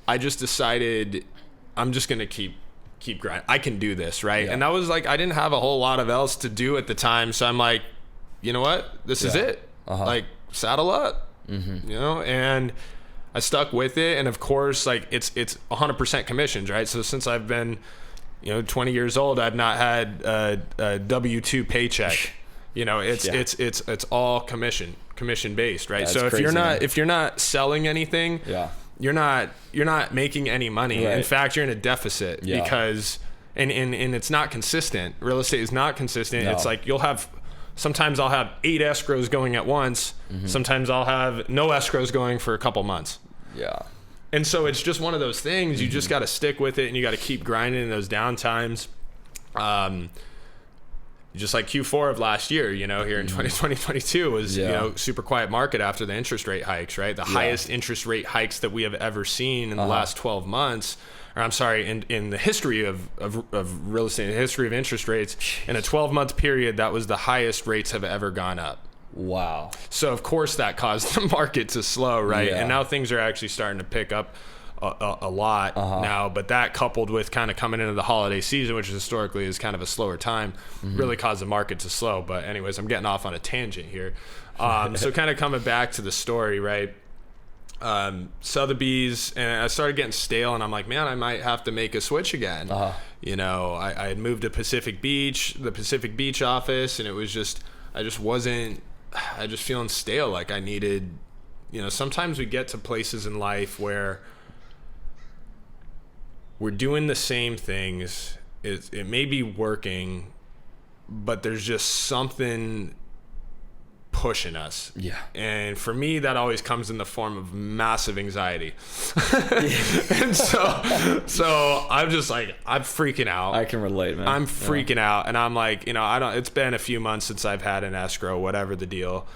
I just decided I'm just going to keep grinding. I can do this, right? And that was like, I didn't have a whole lot of else to do at the time. So I'm like, you know what? This is it. Like, saddle up, you know? And I stuck with it. And of course, like, it's 100% commissions, right? So since I've been, you know, 20 years old, I've not had a W-2 paycheck. You know, it's all commission based, right? So if you're not selling anything, you're not making any money. Right. In fact, you're in a deficit because and it's not consistent. Real estate is not consistent. It's like sometimes I'll have 8 escrows going at once. Sometimes I'll have no escrows going for a couple months. And so it's just one of those things. You just got to stick with it, and you got to keep grinding in those down times. Just like Q4 of last year, you know, here in 2022 was, you know, super quiet market after the interest rate hikes, right? The highest interest rate hikes that we have ever seen in the last 12 months, or I'm sorry, in the history of real estate, in the history of interest rates, in a 12-month period, that was the highest rates have ever gone up. Wow. So of course that caused the market to slow, right? And now things are actually starting to pick up a lot now, but that coupled with kind of coming into the holiday season, which historically is kind of a slower time, really caused the market to slow. But anyways, I'm getting off on a tangent here. So kind of coming back to the story, right? Sotheby's, and I started getting stale, and I'm like, man, I might have to make a switch again. You know, I had moved to the Pacific Beach office, and it was just, I just feeling stale. Like I needed, you know, sometimes we get to places in life where we're doing the same things. It may be working, but there's just something pushing us. And for me, that always comes in the form of massive anxiety. And so I'm just like, I'm freaking out. I can relate, man. I'm freaking out. And I'm like, you know, it's been a few months since I've had an escrow, whatever the deal.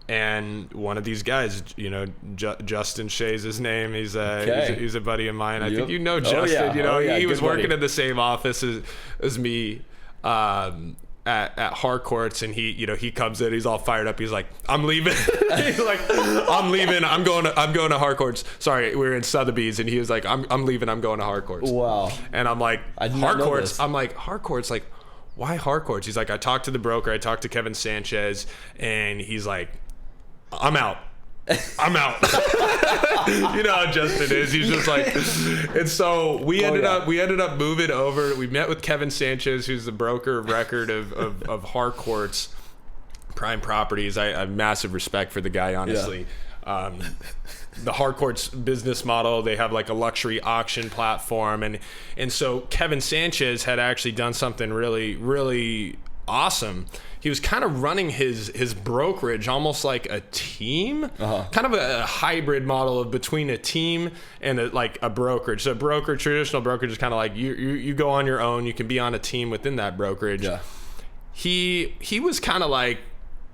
And one of these guys, you know, Justin Shea's his name. He's a buddy of mine. I think you know Justin. You know, he was working in the same office as me at Harcourt's, and he comes in. He's all fired up. He's like, I'm leaving. He's like, I'm leaving. I'm going to Harcourt's. Sorry, we were in Sotheby's, and he was like, I'm leaving. I'm going to Harcourt's. Wow. And I'm like, Harcourt's. I'm like, Harcourt's. Like, why Harcourt's? He's like, I talked to the broker. I talked to Kevin Sanchez, and he's like, I'm out. You know how Justin is. He's just like, and so we ended up moving over. We met with Kevin Sanchez, who's the broker of record of Harcourt's Prime Properties. I have massive respect for the guy, honestly. The Harcourt's business model, they have like a luxury auction platform, and so Kevin Sanchez had actually done something really, really awesome. He was kind of running his brokerage almost like a team, kind of a hybrid model of between a team and a brokerage. So traditional brokerage is kind of like you go on your own. You can be on a team within that brokerage. He was kind of like,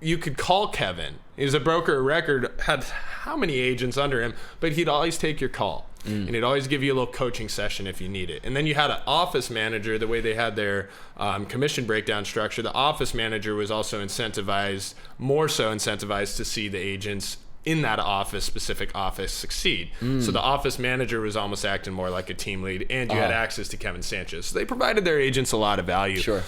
you could call Kevin. He was a broker of record, had how many agents under him, but he'd always take your call. And he'd always give you a little coaching session if you need it. And then you had an office manager. The way they had their commission breakdown structure, the office manager was also more so incentivized to see the agents in that specific office succeed. So the office manager was almost acting more like a team lead, and you had access to Kevin Sanchez. So they provided their agents a lot of value. Sure.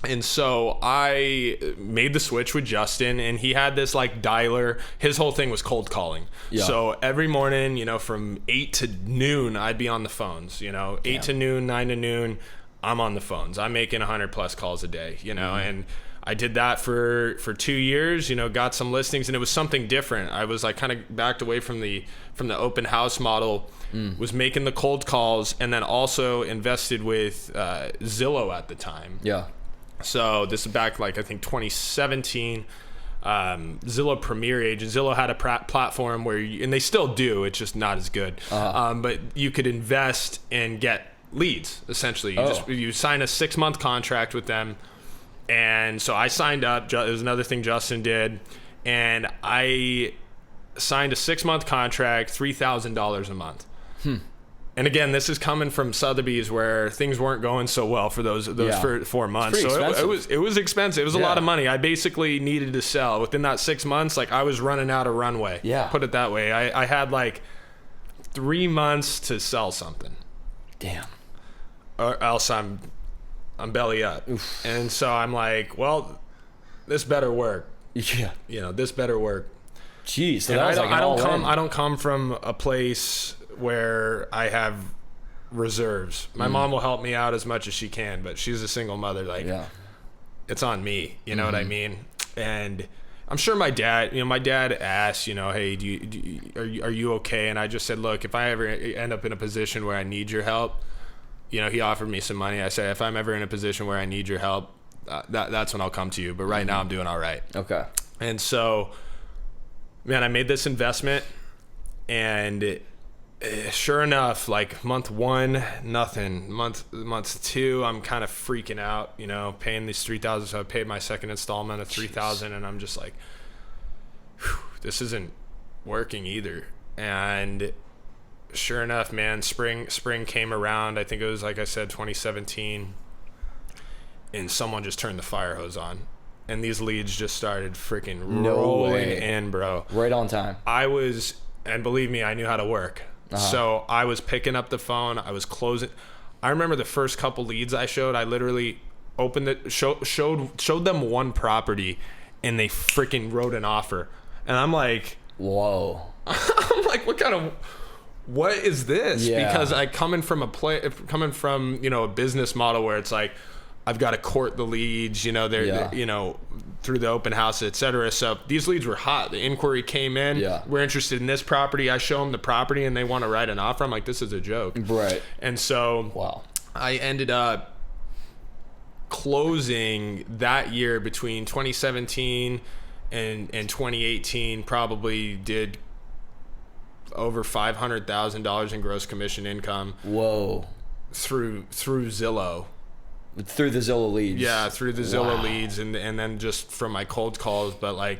And so I made the switch with Justin, and he had this like dialer. His whole thing was cold calling. So every morning, you know, from 8 to noon, I'd be on the phones, you know, 8 to noon, 9 to noon, I'm on the phones. I'm making 100 plus calls a day, you know, and I did that for 2 years, you know, got some listings, and it was something different. I was like kind of backed away from the open house model, was making the cold calls, and then also invested with Zillow at the time. So this is back like I think 2017. Zillow Premier Agent. Zillow had a platform where and they still do. It's just not as good. But you could invest and get leads. Essentially, you sign a 6-month contract with them. And so I signed up. It was another thing Justin did, and I signed a 6-month contract, $3,000 a month. And again, this is coming from Sotheby's where things weren't going so well for those for 4 months. So it was expensive. It was a lot of money. I basically needed to sell within that 6 months. Like I was running out of runway. Yeah. Put it that way. I had like 3 months to sell something. Damn. Or else I'm belly up. Oof. And so I'm like, well, this better work. Yeah. You know, this better work. Jeez. So and that was I don't come from a place where I have reserves. My mom will help me out as much as she can, but she's a single mother. Like, it's on me. You know what I mean? And I'm sure my dad asked, you know, hey, are you okay? And I just said, look, if I ever end up in a position where I need your help, you know, he offered me some money. I said, if I'm ever in a position where I need your help, that's when I'll come to you. But right now I'm doing all right. Okay. And so, man, I made this investment, and sure enough, like month 1, nothing. Month 2, I'm kind of freaking out, you know, paying these $3,000. So I paid my second installment of $3,000, and I'm just like, this isn't working either. And sure enough, man, spring came around. I think it was, like I said, 2017, and someone just turned the fire hose on, and these leads just started freaking rolling in, bro. Right on time. And believe me, I knew how to work. So I was picking up the phone. I was closing. I remember the first couple leads I showed. I literally opened it, showed them one property, and they freaking wrote an offer. And I'm like, whoa. I'm like, what is this? Yeah. Because coming from a business model where it's like, I've got to court the leads, you know, they're you know, through the open house, etc. So these leads were hot. The inquiry came in. Yeah. We're interested in this property. I show them the property, and they want to write an offer. I'm like, this is a joke. Right. And so I ended up closing that year between 2017 and 2018. Probably did over $500,000 in gross commission income. Whoa. Through Zillow. Through the Zillow leads. Yeah, through the Zillow leads, and then just from my cold calls, but like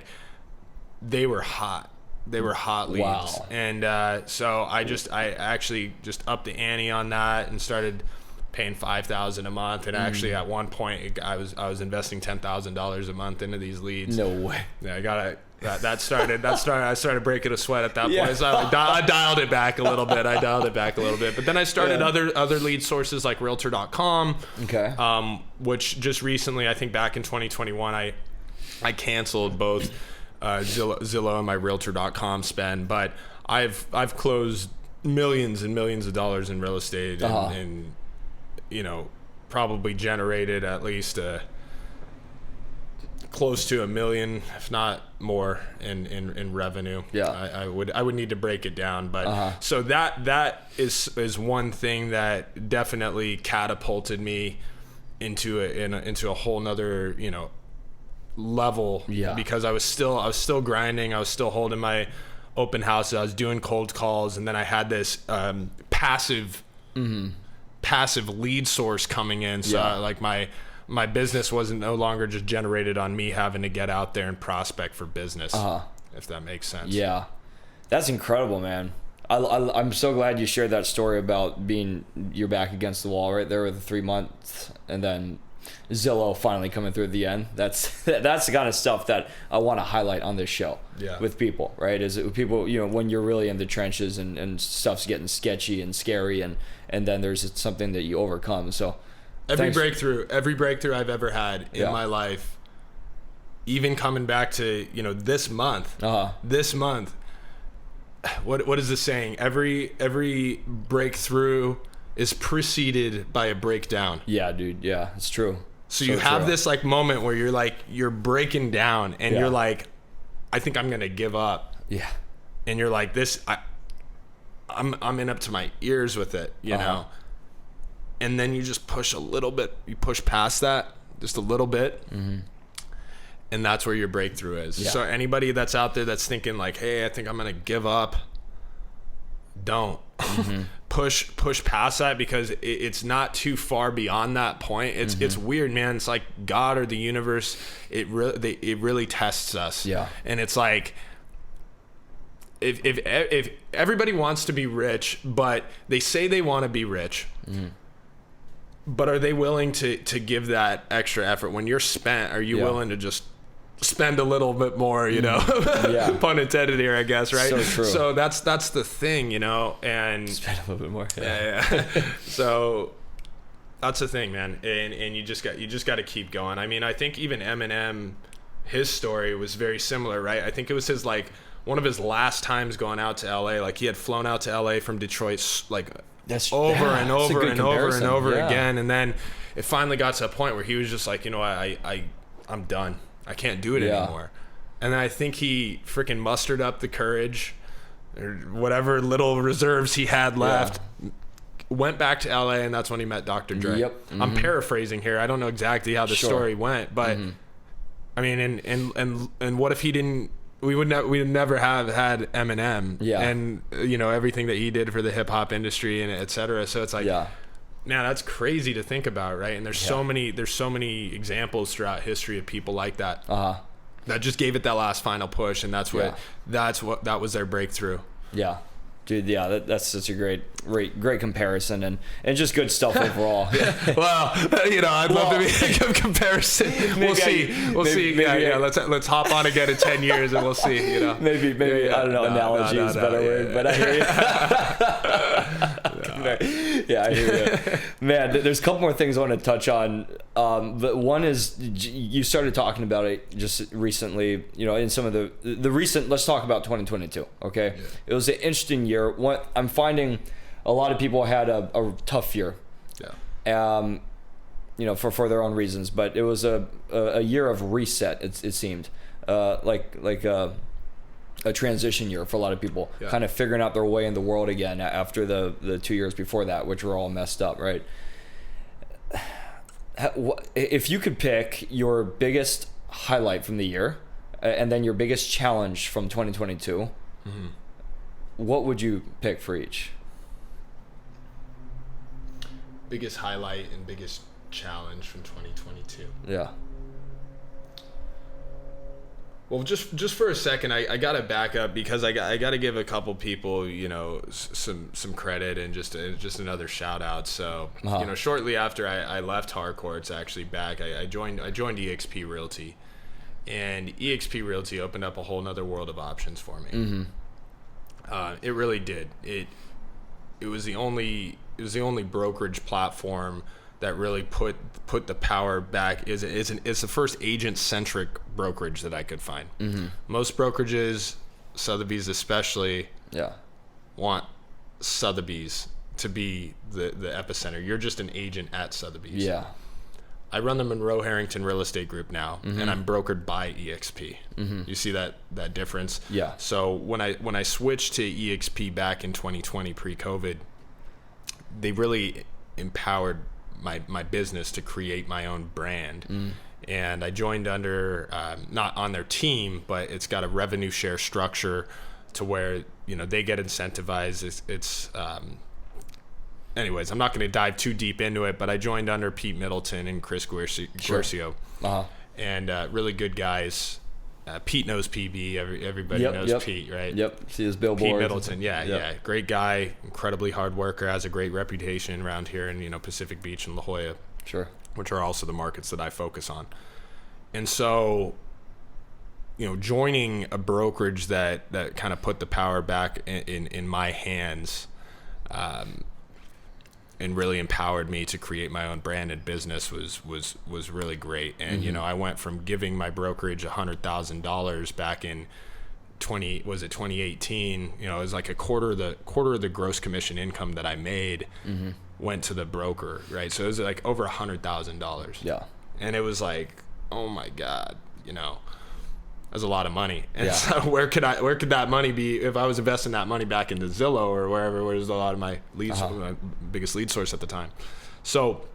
they were hot. They were hot leads. Wow. And so I actually just upped the ante on that and started paying $5,000 a month. And actually at one point I was investing $10,000 a month into these leads. No way. Yeah, I started breaking a sweat at that point. So I dialed it back a little bit. But then I started other lead sources like realtor.com. Okay. Which just recently, I think back in 2021, I canceled both Zillow and my realtor.com spend, but I've closed millions and millions of dollars in real estate and you know, probably generated at least close to $1 million, if not more, in revenue. Yeah, I would need to break it down, but so that is one thing that definitely catapulted me into a whole nother, you know, level. Yeah, because I was still grinding. I was still holding my open houses. I was doing cold calls, and then I had this passive lead source coming in. So like my business wasn't no longer just generated on me having to get out there and prospect for business, if that makes sense. Yeah, that's incredible, man. I'm so glad you shared that story about being your back against the wall right there with the 3 months, and then Zillow finally coming through at the end. That's the kind of stuff that I want to highlight on this show with people, right? Is it people, you know, when you're really in the trenches and stuff's getting sketchy and scary, and then there's something that you overcome. So every breakthrough I've ever had in my life, even coming back to, you know, this month, what is the saying? Every breakthrough is preceded by a breakdown. Yeah, dude. Yeah, it's true. So you have this like moment where you're breaking down, and you're like, I think I'm gonna give up. Yeah. And you're like, I'm in up to my ears with it, you know. And then you just push a little bit. You push past that just a little bit, and that's where your breakthrough is. Yeah. So anybody that's out there that's thinking like, hey, I think I'm gonna give up, don't. push past that, because it's not too far beyond that point. It's weird, man. It's like God or the universe, it really tests us. Yeah. And it's like, if everybody wants to be rich, but they say they want to be rich, but are they willing to give that extra effort when you're spent? Are you willing to just spend a little bit more, you know, pun intended here, I guess, right? So true. So that's the thing, you know, and spend a little bit more. So that's the thing, man. And you just got to keep going. I mean, I think even Eminem, his story was very similar, right? I think it was his, like, one of his last times going out to LA. Like, he had flown out to LA from Detroit, like, over and over again. And then it finally got to a point where he was just like, you know, I'm done. I can't do it anymore. And then I think he freaking mustered up the courage or whatever little reserves he had left, went back to LA, and that's when he met Dr. Dre. Yep. I'm paraphrasing here. I don't know exactly how the story went, but I mean, and what if he didn't, we'd never have had Eminem and, you know, everything that he did for the hip hop industry and et cetera. So it's like, man, that's crazy to think about, right? And there's so many examples throughout history of people like that that just gave it that last final push, and that was their breakthrough. Yeah, dude. Yeah, that's such a great comparison, and just good stuff overall. Well, you know, I'd love to make a comparison. We'll see. Yeah. Let's hop on again in 10 years, and we'll see. You know, maybe I don't know. Analogy is a better word, but I hear you. Yeah, I hear you. Man, there's a couple more things I want to touch on. But one is, you started talking about it just recently, you know, in some of the recent, let's talk about 2022, okay? Yeah. It was an interesting year. I'm finding a lot of people had a tough year. Yeah. You know, for their own reasons, but it was a year of reset, it seemed. Like a transition year for a lot of people, kind of figuring out their way in the world again after the 2 years before that, which were all messed up, right? If you could pick your biggest highlight from the year and then your biggest challenge from 2022, what would you pick for each? Biggest highlight and biggest challenge from 2022. Yeah. Well, just for a second, I got to back up because I got to give a couple people, you know, some credit and just another shout out. So, you know, shortly after I left Hardcore, it's actually back. I joined EXP Realty, and EXP Realty opened up a whole nother world of options for me. It really did. It was the only brokerage platform that really put the power back. It's the first agent-centric brokerage that I could find. Most brokerages, Sotheby's especially, want Sotheby's to be the epicenter. You're just an agent at Sotheby's. Yeah. I run the Monroe Herington Real Estate Group now, and I'm brokered by EXP. You see that difference? Yeah. So when I switched to EXP back in 2020 pre-COVID, they really empowered my business to create my own brand. And I joined under, not on their team, but it's got a revenue share structure to where, you know, they get incentivized. Anyways, I'm not going to dive too deep into it, but I joined under Pete Middleton and Chris Guercio. And really good guys. Pete knows PB. Everybody knows Pete, right? Yep. See his billboard. Pete Middleton. Yeah. Great guy. Incredibly hard worker. Has a great reputation around here in, you know, Pacific Beach and La Jolla. Sure. Which are also the markets that I focus on. And so, you know, joining a brokerage that kind of put the power back in my hands, and really empowered me to create my own brand and business was really great. And you know, I went from giving my brokerage $100,000 back in 2018. You know, it was like a quarter of the gross commission income that I made went to the broker, right? So it was like over $100,000. Yeah. And it was like, oh my God, you know, that's a lot of money. And so where could that money be if I was investing that money back into Zillow or wherever, where there's a lot of my leads, my biggest lead source at the time. So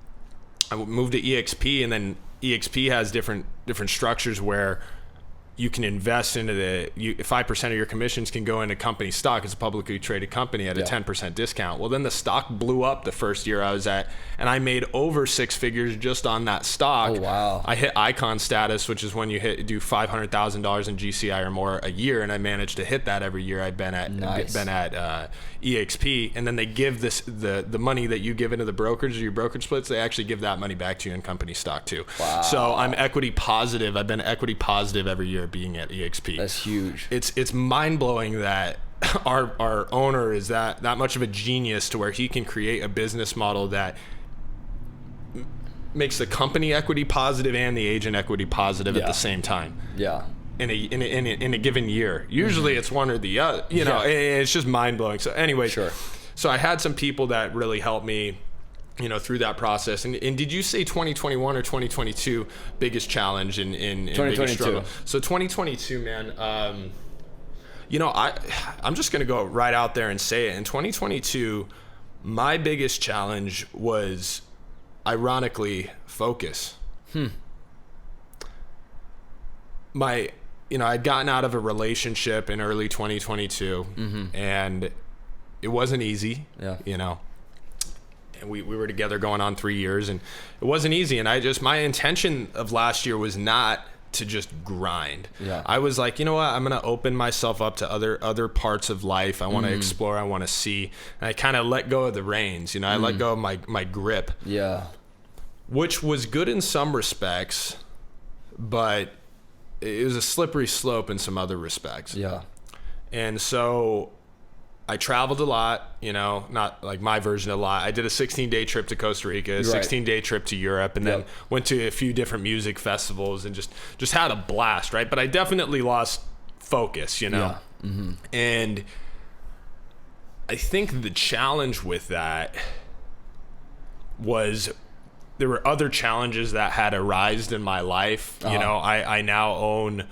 I moved to EXP, and then EXP has different structures where you can invest into 5% of your commissions can go into company stock. It's a publicly traded company at a 10% discount. Well, then the stock blew up the first year I was at, and I made over 6 figures just on that stock. Oh, wow. I hit icon status, which is when you do $500,000 in GCI or more a year, and I managed to hit that every year I've been at EXP. And then they give the money that you give into the brokerage or your brokerage splits, they actually give that money back to you in company stock too. Wow. So I'm equity positive. I've been equity positive every year being at EXP. That's huge. It's mind-blowing that our owner is that much of a genius to where he can create a business model that makes the company equity positive and the agent equity positive at the same time. Yeah. In a given year. Usually it's one or the other. You know, it's just mind-blowing. So anyway, so I had some people that really helped me, you know, through that process. And did you say 2021 or 2022 biggest challenge in 2022. biggest struggle? So 2022, man, you know, I'm just going to go right out there and say it. In 2022, my biggest challenge was, ironically, focus. I'd gotten out of a relationship in early 2022, and it wasn't easy, you know. And we were together going on 3 years, and it wasn't easy. And my intention of last year was not to just grind. I was like, you know what, I'm going to open myself up to other parts of life. I want to explore, I want to see. And I kind of let go of the reins, you know, I let go of my grip. Which was good in some respects, but it was a slippery slope in some other respects. And so I traveled a lot, you know, not like my version of a lot. I did a 16-day trip to Costa Rica, a 16-day trip to Europe, and then went to a few different music festivals and just had a blast, right? But I definitely lost focus, you know? And I think the challenge with that was there were other challenges that had arisen in my life. You know, I now own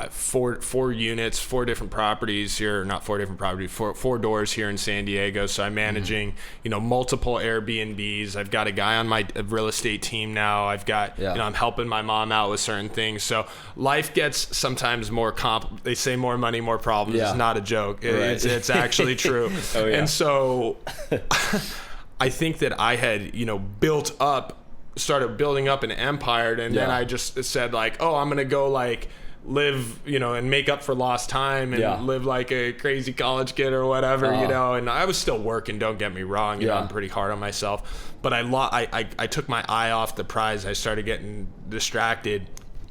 four units, 4 different properties here, not 4 different properties, four doors here in San Diego. So I'm managing, you know, multiple Airbnbs. I've got a guy on my real estate team now. I've got, you know, I'm helping my mom out with certain things. So life gets sometimes more they say more money, more problems. It's not a joke. It's actually true. And so I think that I had, you know, started building up an empire, and then I just said like, oh, I'm going to go like live, you know, and make up for lost time and live like a crazy college kid or whatever, you know. And I was still working, don't get me wrong, you know, I'm pretty hard on myself, but I took my eye off the prize. I started getting distracted.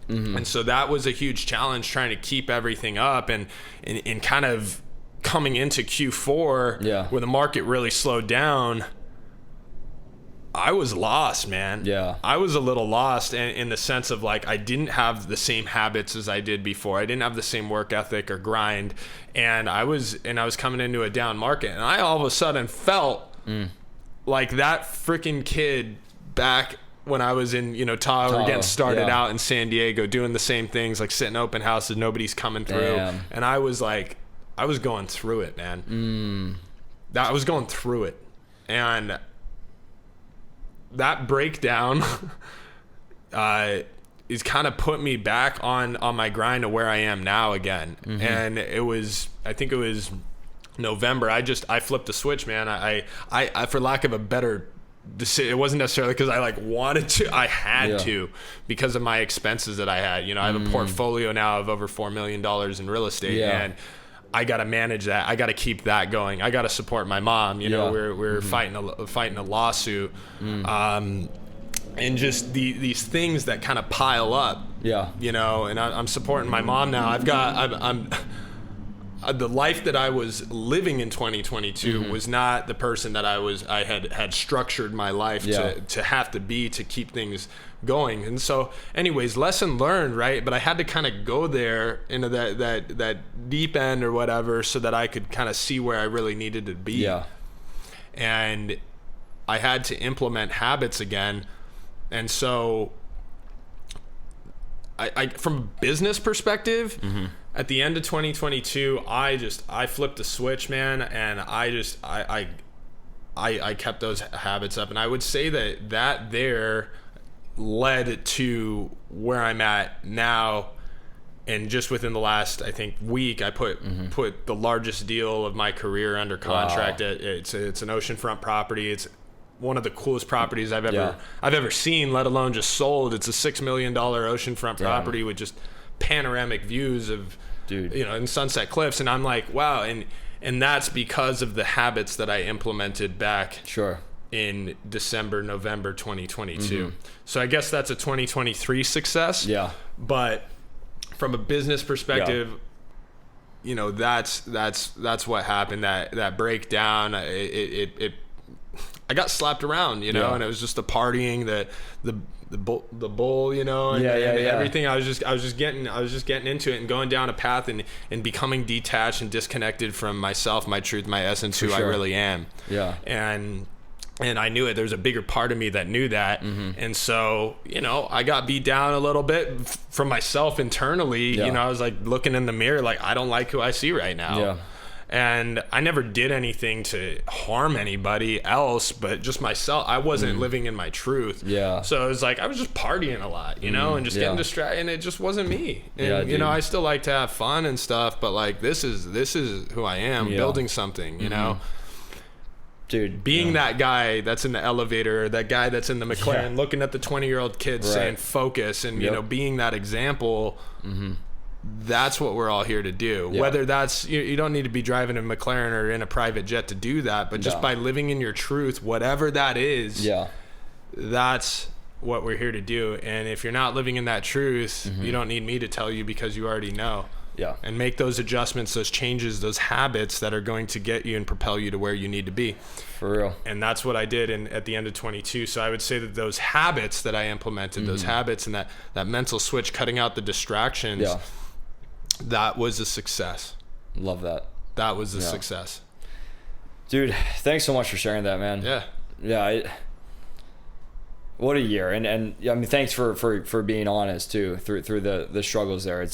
And so that was a huge challenge, trying to keep everything up and kind of coming into Q4 where the market really slowed down. I was lost, man. I was a little lost in the sense of like I didn't have the same habits as I did before. I didn't have the same work ethic or grind, and I was coming into a down market, and I all of a sudden felt like that freaking kid back when I was in, you know, Tahoe, getting started out in San Diego, doing the same things, like sitting open houses, nobody's coming through. And I was like, I was going through it, man. I was going through it, and that breakdown is kind of put me back on my grind to where I am now again. And I think it was November. I flipped the switch, man. I for lack of a better decision, it wasn't necessarily because I like wanted to, I had to, because of my expenses that I had. You know, I have a portfolio now of over $4 million in real estate, and I got to manage that. I got to keep that going. I got to support my mom. You know, we're fighting a lawsuit, and just these things that kind of pile up. You know, and I'm supporting my mom now. I'm the life that I was living in 2022 was not the person that I had structured my life to have to be to keep things going. And so anyways, lesson learned, right? But I had to kind of go there into that deep end or whatever so that I could kind of see where I really needed to be. And I had to implement habits again. And so I from a business perspective, at the end of 2022, I flipped a switch, man, and I kept those habits up. And I would say that there led to where I'm at now. And just within the last, I think, week, I put the largest deal of my career under contract. Wow. It's an oceanfront property. It's one of the coolest properties I've ever seen, let alone just sold. It's a $6 million oceanfront property with just panoramic views of, and Sunset Cliffs. And I'm like, wow. And that's because of the habits that I implemented back in December, November 2022. So I guess that's a 2023 success. Yeah. But from a business perspective, that's what happened. That breakdown, I got slapped around, and it was just the partying, the bull, and everything. I was just getting into it and going down a path and becoming detached and disconnected from myself, my truth, my essence, who I really am. Yeah. And I knew it. There's a bigger part of me that knew that. And so, I got beat down a little bit from myself internally. I was like looking in the mirror, like, I don't like who I see right now. Yeah. And I never did anything to harm anybody else, but just myself. I wasn't living in my truth. Yeah. So it was like, I was just partying a lot, and just getting distracted, and it just wasn't me. And, I still like to have fun and stuff, but like, this is who I am, building something, Dude, being that guy that's in the elevator, that guy that's in the McLaren, looking at the 20-year-old kids saying focus, and being that example. That's what we're all here to do. Whether that's, you don't need to be driving a McLaren or in a private jet to do that, but just by living in your truth, whatever that is, that's what we're here to do. And if you're not living in that truth, you don't need me to tell you, because you already know. Yeah. And make those adjustments, those changes, those habits that are going to get you and propel you to where you need to be. For real. And that's what I did at the end of 22. So I would say that those habits that I implemented, those habits and that mental switch, cutting out the distractions, that was a success. Love that. That was a success. Dude, thanks so much for sharing that, man. Yeah. Yeah. What a year. And I mean, thanks for being honest too, through the struggles there.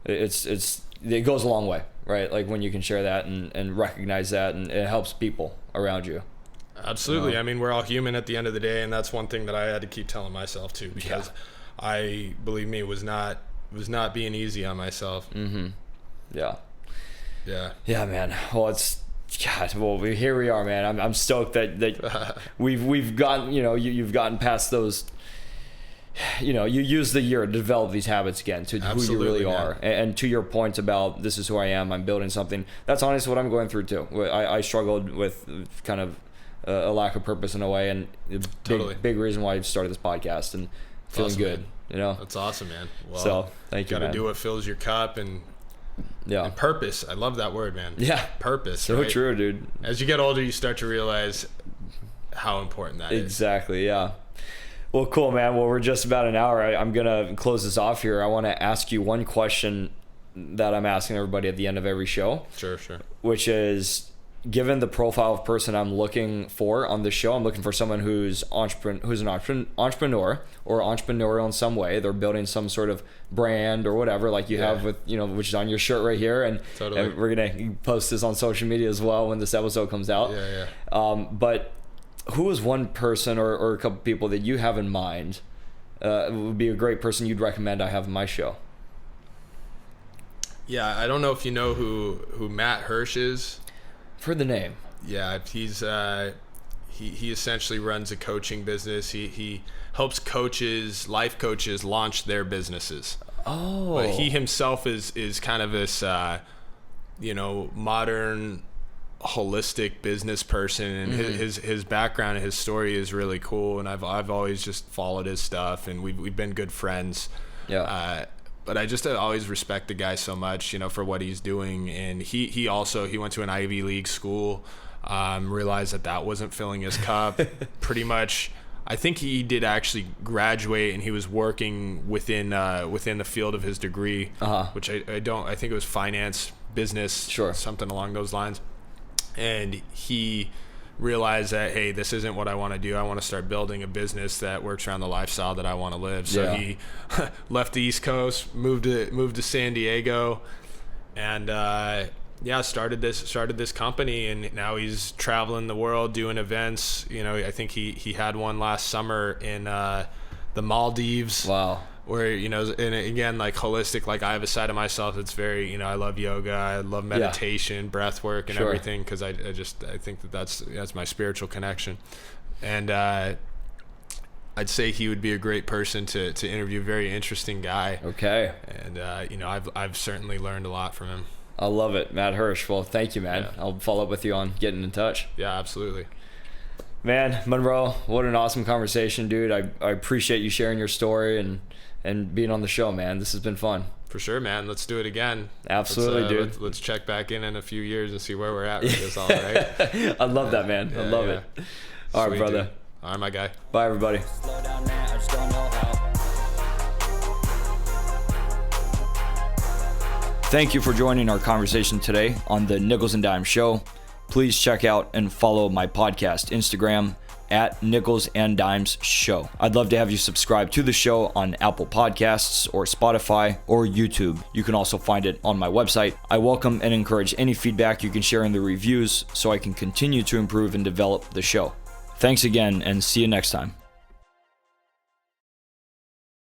It goes a long way, right? Like when you can share that and recognize that, and it helps people around you. Absolutely. I mean, we're all human at the end of the day, and that's one thing that I had to keep telling myself too, because I, believe me, was not being easy on myself. Yeah. Yeah, man. Well, here we are, man. I'm stoked that we've gotten, you've gotten past those. You use the year to develop these habits again to who you really are. And to your point about, this is who I am, I'm building something. That's honestly what I'm going through too. I struggled with kind of a lack of purpose in a way, and big reason why I started this podcast and feeling good. That's awesome, man. Well, so thank you. Got to do what fills your cup and purpose. I love that word, man. Yeah, purpose. So right? True, dude. As you get older, you start to realize how important that is. Exactly. Yeah. Well, cool, man. Well, we're just about an hour. I'm going to close this off here. I want to ask you one question that I'm asking everybody at the end of every show. Sure. Which is, given the profile of person I'm looking for on this show, I'm looking for someone who's an entrepreneur or entrepreneurial in some way. They're building some sort of brand or whatever, like you have with, which is on your shirt right here. And we're going to post this on social media as well when this episode comes out. But who is one person or a couple people that you have in mind would be a great person you'd recommend I have in my show? Yeah, I don't know if you know who Matt Hirsch is. I've heard the name. Yeah, he's he essentially runs a coaching business. He helps life coaches launch their businesses. Oh. But he himself is kind of this modern holistic business person, and his background and his story is really cool, and I've always just followed his stuff, and we've been good friends. But I just always respect the guy so much, for what he's doing. And he went to an Ivy League school, realized that wasn't filling his cup. Pretty much, I think he did actually graduate, and he was working within the field of his degree, which I think it was finance, business, something along those lines. And he realized that, hey, this isn't what I want to do. I want to start building a business that works around the lifestyle that I want to live. So he left the East Coast, moved to San Diego, and started this company. And now he's traveling the world doing events. I think he had one last summer in the Maldives. Wow. where, you know, and again, like holistic, like I have a side of myself that's very, you know, I love yoga, I love meditation, breath work and everything. Cause I think that's my spiritual connection. And, I'd say he would be a great person to interview. Very interesting guy. Okay. And, you know, I've certainly learned a lot from him. I love it. Matt Hirsch. Well, thank you, man. Yeah. I'll follow up with you on getting in touch. Yeah, absolutely. Man, Monroe, what an awesome conversation, dude. I appreciate you sharing your story and being on the show, man. This has been fun. For sure, man. Let's do it again. Absolutely, dude. Let's check back in a few years and see where we're at with this all, right? I love that, man. I love it. All right, Sweet, brother. Dude. All right, my guy. Bye, everybody. Slow down now, I just don't know how. Thank you for joining our conversation today on the Nichols and Dimes Show. Please check out and follow my podcast Instagram at Nichols and Dimes Show. I'd love to have you subscribe to the show on Apple Podcasts or Spotify or YouTube. You can also find it on my website. I welcome and encourage any feedback you can share in the reviews so I can continue to improve and develop the show. Thanks again, and see you next time.